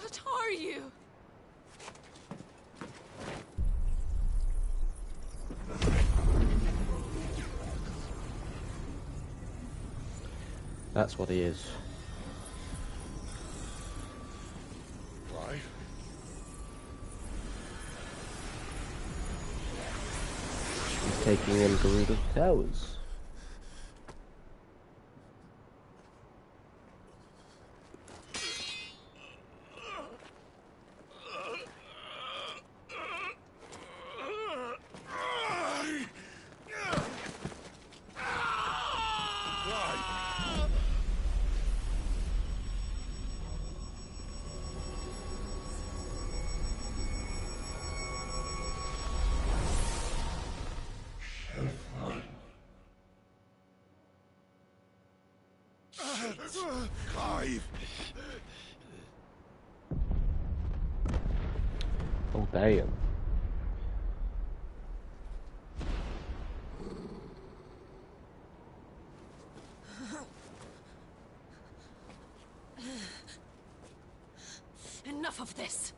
What are you? That's what he is. Clive? He's taking in Garuda's towers. Clive! Oh, damn. Enough of this.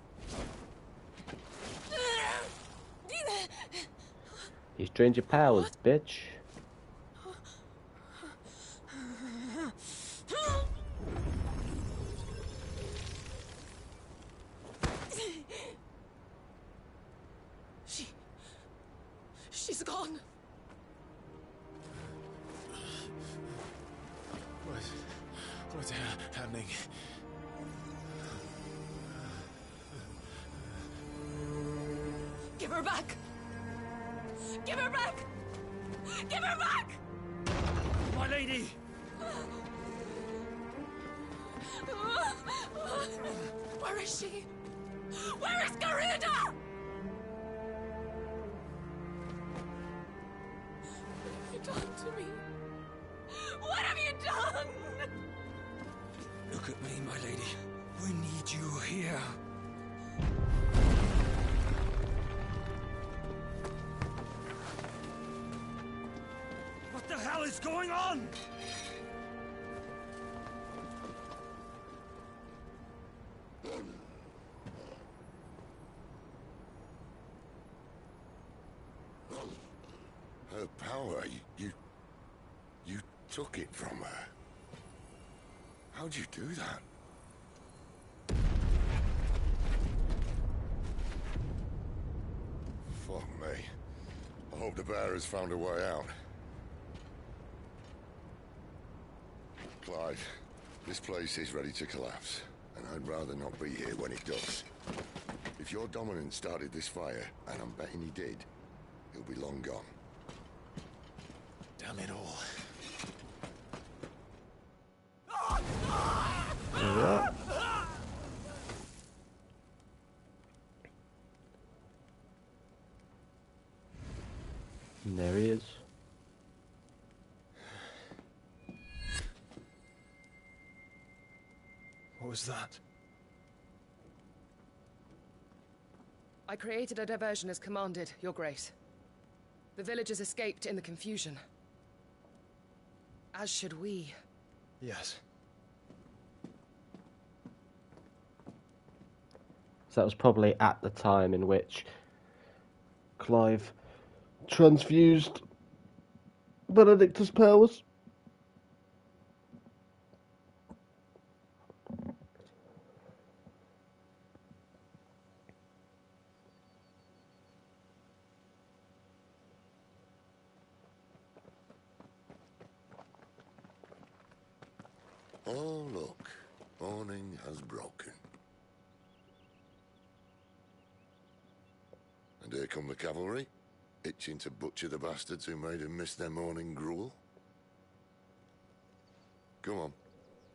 He's drained your powers, bitch. She's gone. What's happening? Give her back! Give her back! Give her back! My lady! Where is she? Where is Garuda? What have you done to me? What have you done? Look at me, my lady. We need you here. What the hell is going on? Her power, you took it from her. How'd you do that? Fuck me. I hope the bearers found a way out. Clive, this place is ready to collapse, and I'd rather not be here when it does. If your dominant started this fire, and I'm betting he did, he'll be long gone. Damn it all. Yeah. And there he is. What was that? I created a diversion as commanded, Your Grace. The villagers escaped in the confusion. As should we. Yes. So that was probably at the time in which Clive transfused Benedictus' powers. Oh, look. Morning has broken. And here come the cavalry, itching to butcher the bastards who made them miss their morning gruel. Come on.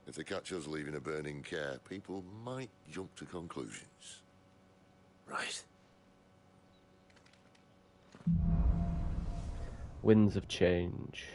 If they catch us leaving a burning care, people might jump to conclusions. Right. Winds of Change.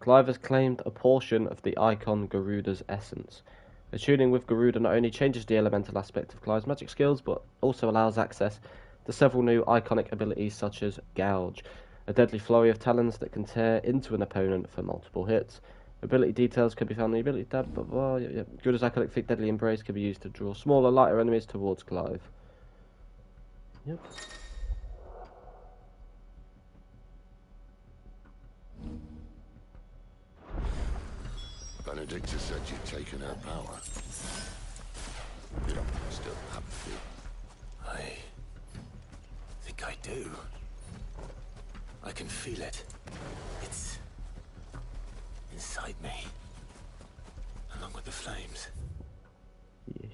Clive has claimed a portion of the icon Garuda's essence. Attuning with Garuda not only changes the elemental aspect of Clive's magic skills, but also allows access to several new iconic abilities such as Gouge, a deadly flurry of talons that can tear into an opponent for multiple hits. Ability details can be found in the ability tab. Garuda's iconic thick deadly embrace can be used to draw smaller, lighter enemies towards Clive. Yep. Benedictus said you'd taken her power. You don't still have it. I think I do. I can feel it. It's inside me. Along with the flames. Yes.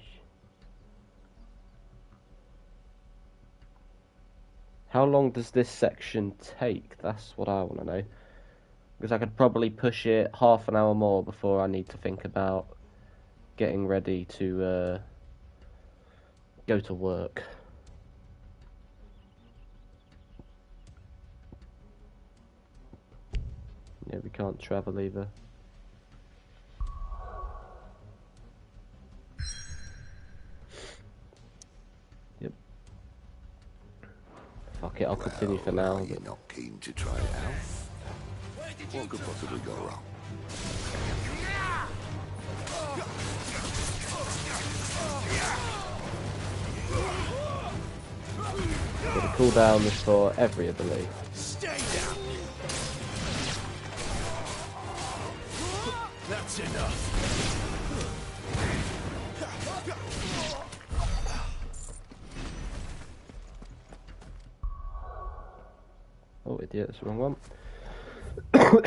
How long does this section take? That's what I want to know. Because I could probably push it half an hour more before I need to think about getting ready to go to work. Yeah, we can't travel either. Yep. Fuck it, I'll continue for now. You're not keen to try it out? What could possibly go wrong? But the cooldown is for every ability. Stay down. That's enough. Oh, idiot, that's the wrong one. They've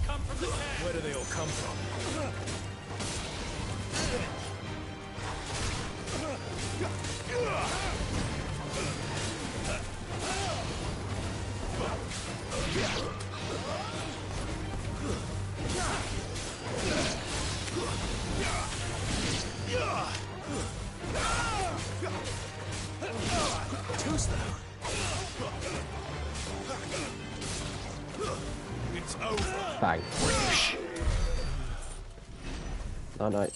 come from the camp. Where do they all come from? Who's that? It's over. Bang. Oh no.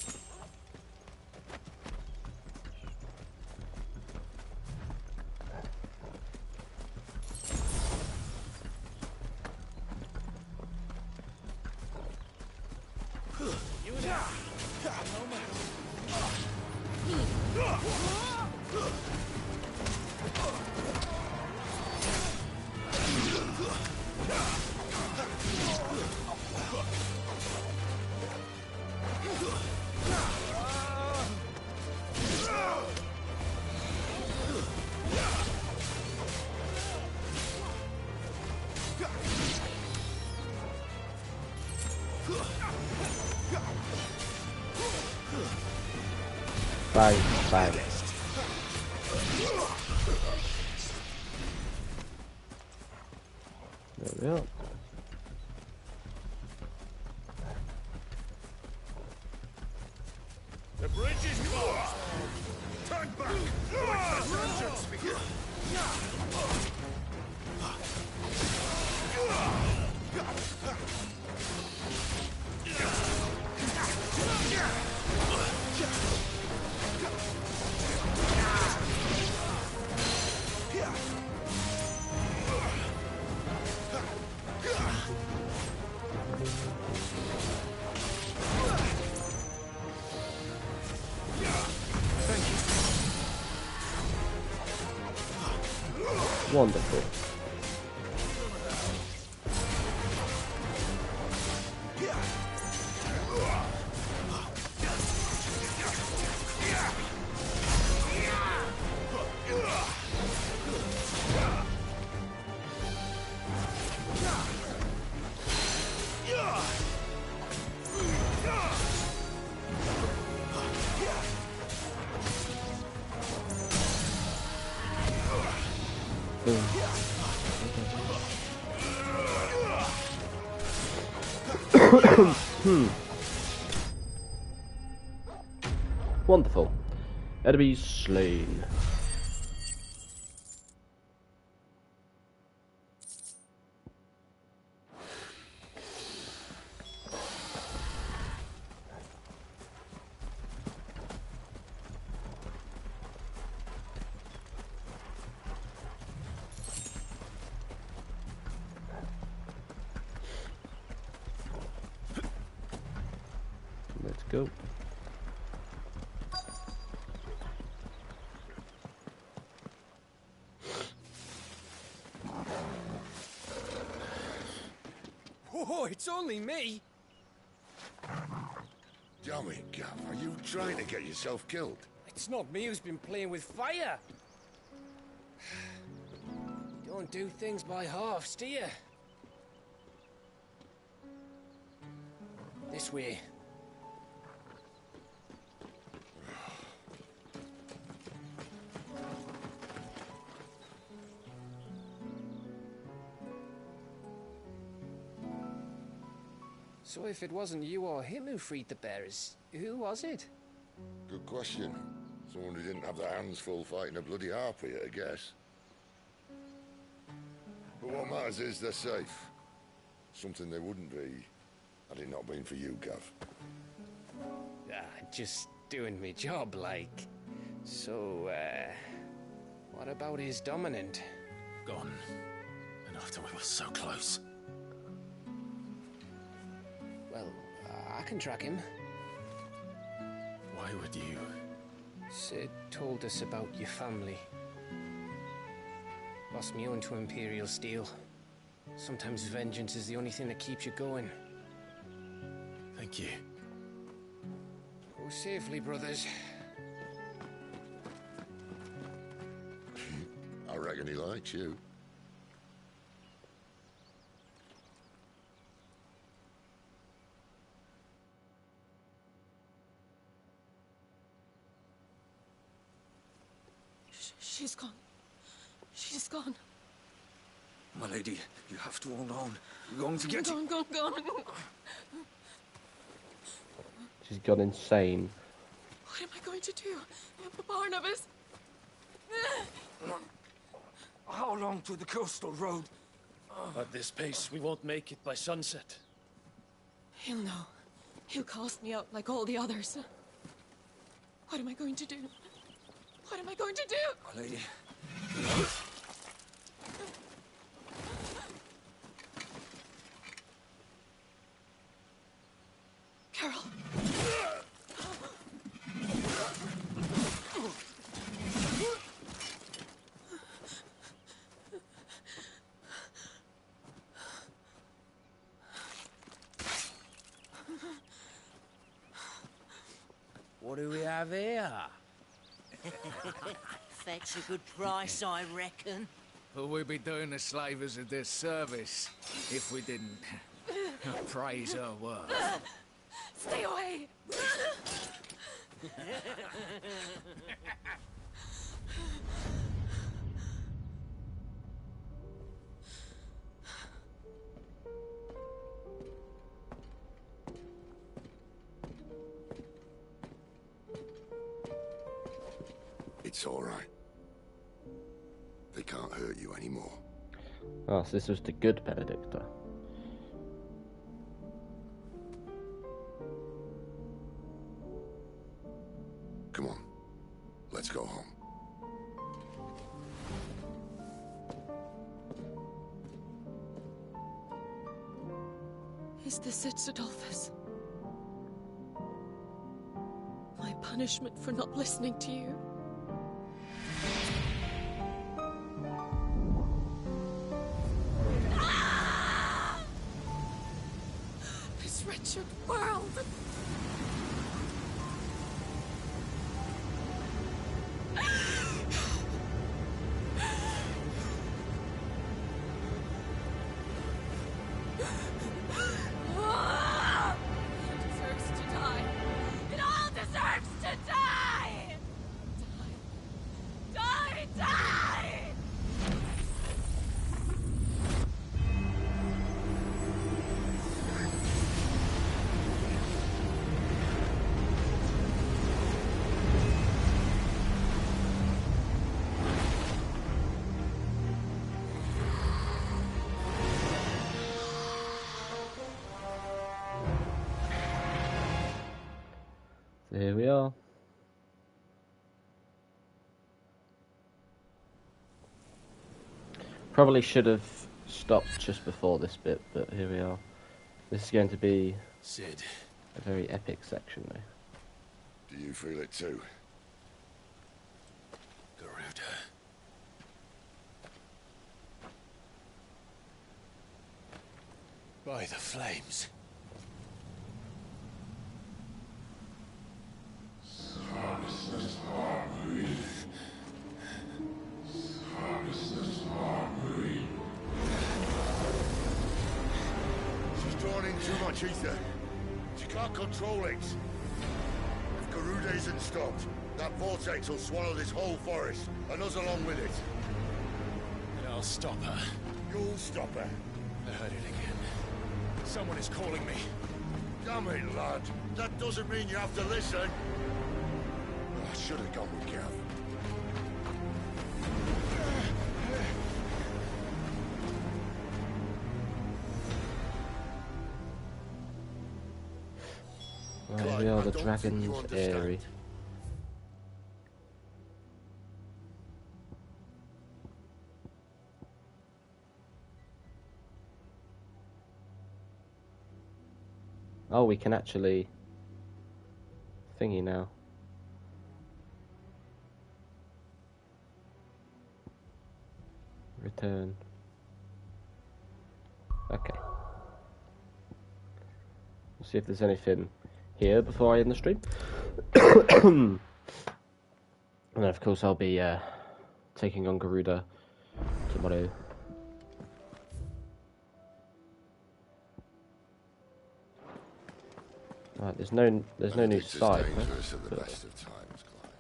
Bang, bang. There we are. The bridge is closed! Turn back! What's the vengeance begin? Wonderful. Wonderful. Enemy slain. Let's go. Oh, it's only me. Damn it, Gav. Are you trying to get yourself killed? It's not me who's been playing with fire. Don't do things by halves, do you? This way. So if it wasn't you or him who freed the bearers, who was it? Good question. Someone who didn't have their hands full fighting a bloody harpy, I guess. But what matters is they're safe. Something they wouldn't be had it not been for you, Gav. Just doing my job, like. So, what about his dominant? Gone. And after we were so close. Well, I can track him. Why would you? Sid told us about your family. Lost me own to Imperial Steel. Sometimes vengeance is the only thing that keeps you going. Thank you. Go safely, brothers. I reckon he likes you. She's gone. She's gone. My lady, you have to hold on. We're going to get Gone, gone, gone. She's gone insane. What am I going to do? Barnabas? How long to the coastal road? At this pace, we won't make it by sunset. He'll know. He'll cast me out like all the others. What am I going to do? What am I going to do? My lady. Carol. What do we have here? Fetch a good price, I reckon. Well, we'd be doing the slavers a disservice if we didn't praise her work. Stay away! It's all right. They can't hurt you anymore. Oh, so this was the good Benedicta. Come on, let's go home. Is this it, Adolphus? My punishment for not listening to you? Ah! This wretched world! It deserves to die. It all deserves to die! Die! Die! Die! So here we are. Probably should have stopped just before this bit, but here we are. This is going to be Sid. a very epic section though. Do you feel it too? Garuda. By the flames. She's drawn in too much ether. She can't control it. If Garuda isn't stopped, that vortex will swallow this whole forest, and us along with it. And I'll stop her. You'll stop her. I heard it again. Someone is calling me. Damn it, lad. That doesn't mean you have to listen. I should have gone with Gav. Right, here we are, the Dragon's Eyrie. Oh, we can actually thingy now. Return. Okay. We'll see if there's anything here before I end the stream. And then of course I'll be taking on Garuda tomorrow. Right, there's no new side. Dangerous at the best of times, Clive.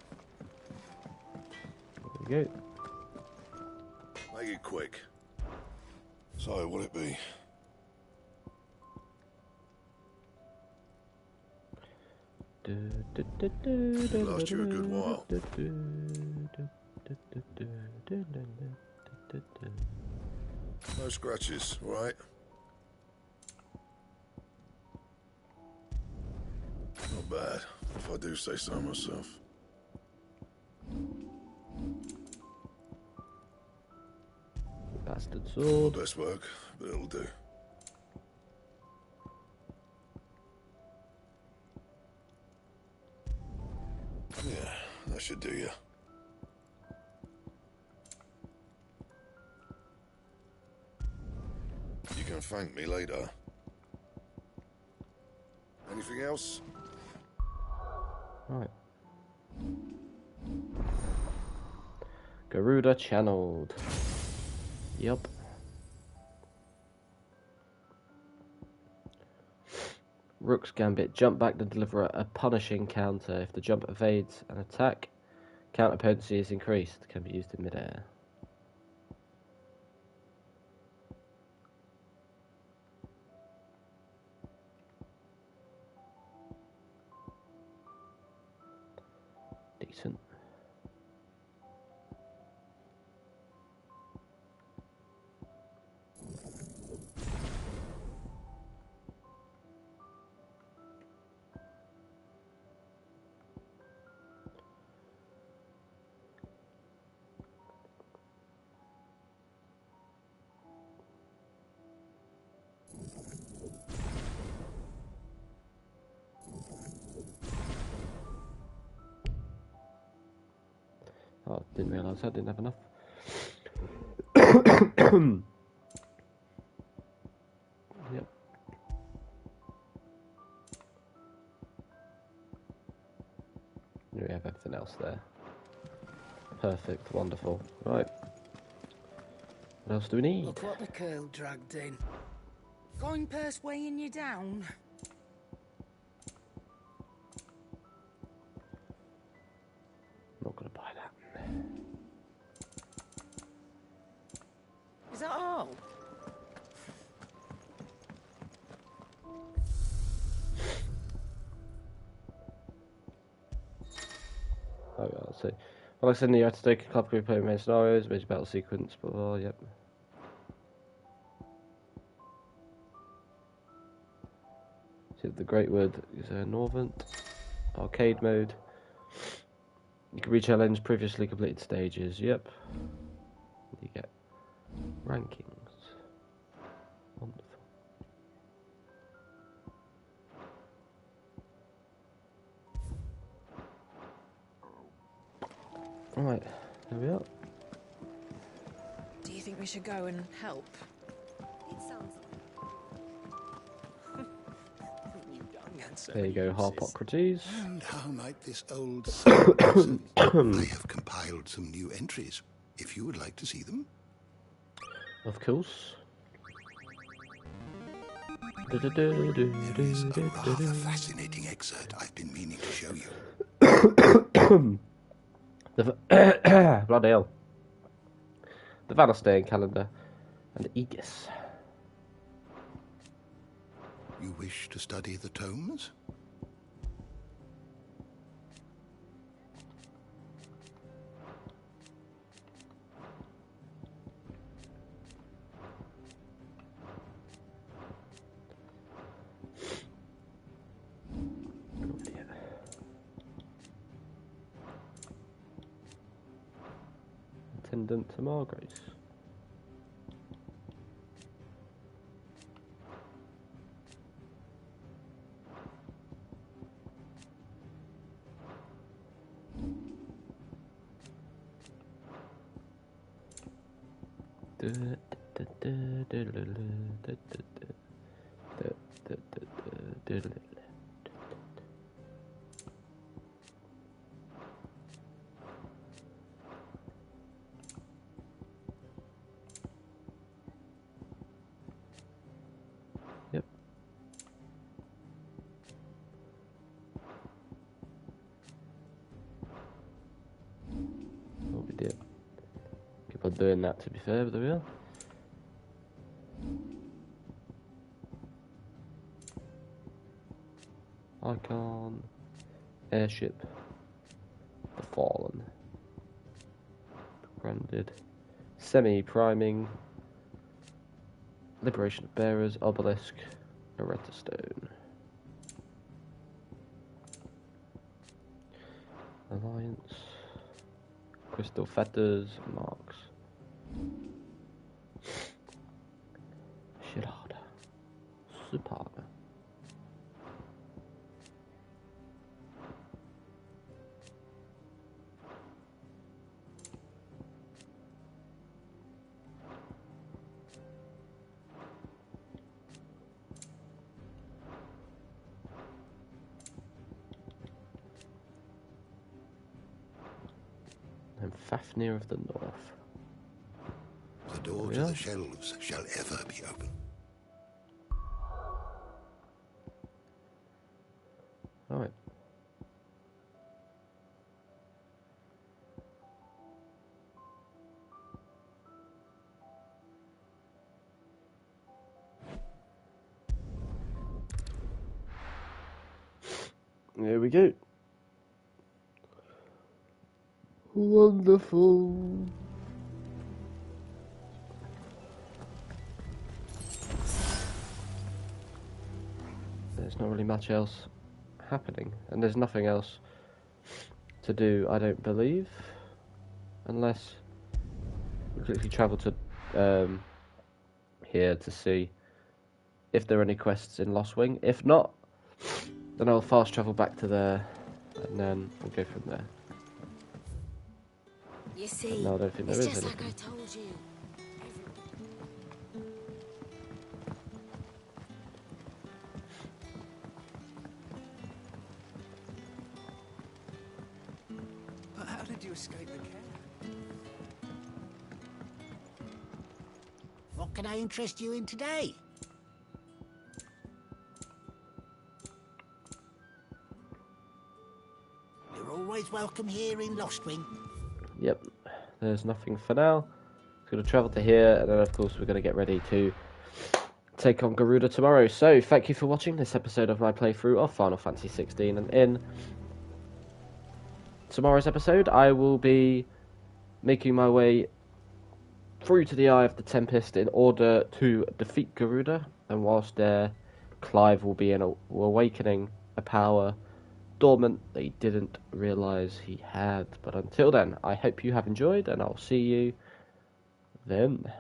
There we go. Make it quick. So, will it be? Last you a good while. No scratches, all right? Not bad, if I do say so myself. Bastard sword. Best work, but it'll do. Yeah, that should do you. You can thank me later. Anything else? Right. Garuda channeled. Yup. Rook's Gambit. Jump back to deliver a punishing counter. If the jump evades an attack, counter potency is increased. Can be used in midair. Decent. Oh, didn't realise I didn't have enough. Yep. We have everything else there. Perfect, wonderful. Right. What else do we need? Look what the curl dragged in. Coin purse weighing you down. Not gonna buy that. Is that all? Oh, I'll see. Well, like I said, you have to take a club group play main scenarios, major battle sequence, but yep. See, the Great Wood is a Norvant. Arcade mode. You can re-challenge previously completed stages, yep. You get rankings. Wonderful. Right, there we are. Do you think we should go and help? It sounds There you go, Harpocrates. And how might this old servant I have compiled some new entries, if you would like to see them. Of course. There is a rather fascinating excerpt I've been meaning to show you. Bloody hell. The Valestein calendar and Aegis. You wish to study the tomes? attendant to Margrace. Yep. Oh, we did. Keep on doing that, to be fair, but there we are. Icon, airship, the Fallen, branded, semi-priming, liberation of bearers, obelisk, Areta Stone, alliance, crystal fetters, marks, Shirada, Supana. And Fafnir of the North. The door to the shelves shall ever be open. Here we go. Wonderful. There's not really much else happening, and there's nothing else to do, I don't believe, unless we quickly travel to here to see if there are any quests in Lostwing. If not, then I'll fast travel back to there, and then we'll go from there. You see, No, I don't think there it's is just anything. like I told you. But how did you escape the care? What can I interest you in today? You're always welcome here in Lostwing. Yep, there's nothing for now. It's going to travel to here, and then of course we're going to get ready to take on Garuda tomorrow. So, thank you for watching this episode of my playthrough of Final Fantasy 16, and in tomorrow's episode I will be making my way through to the Eye of the Tempest in order to defeat Garuda, and whilst there, Clive will be awakening a power dormant that he didn't realise he had. But until then, I hope you have enjoyed, and I'll see you then.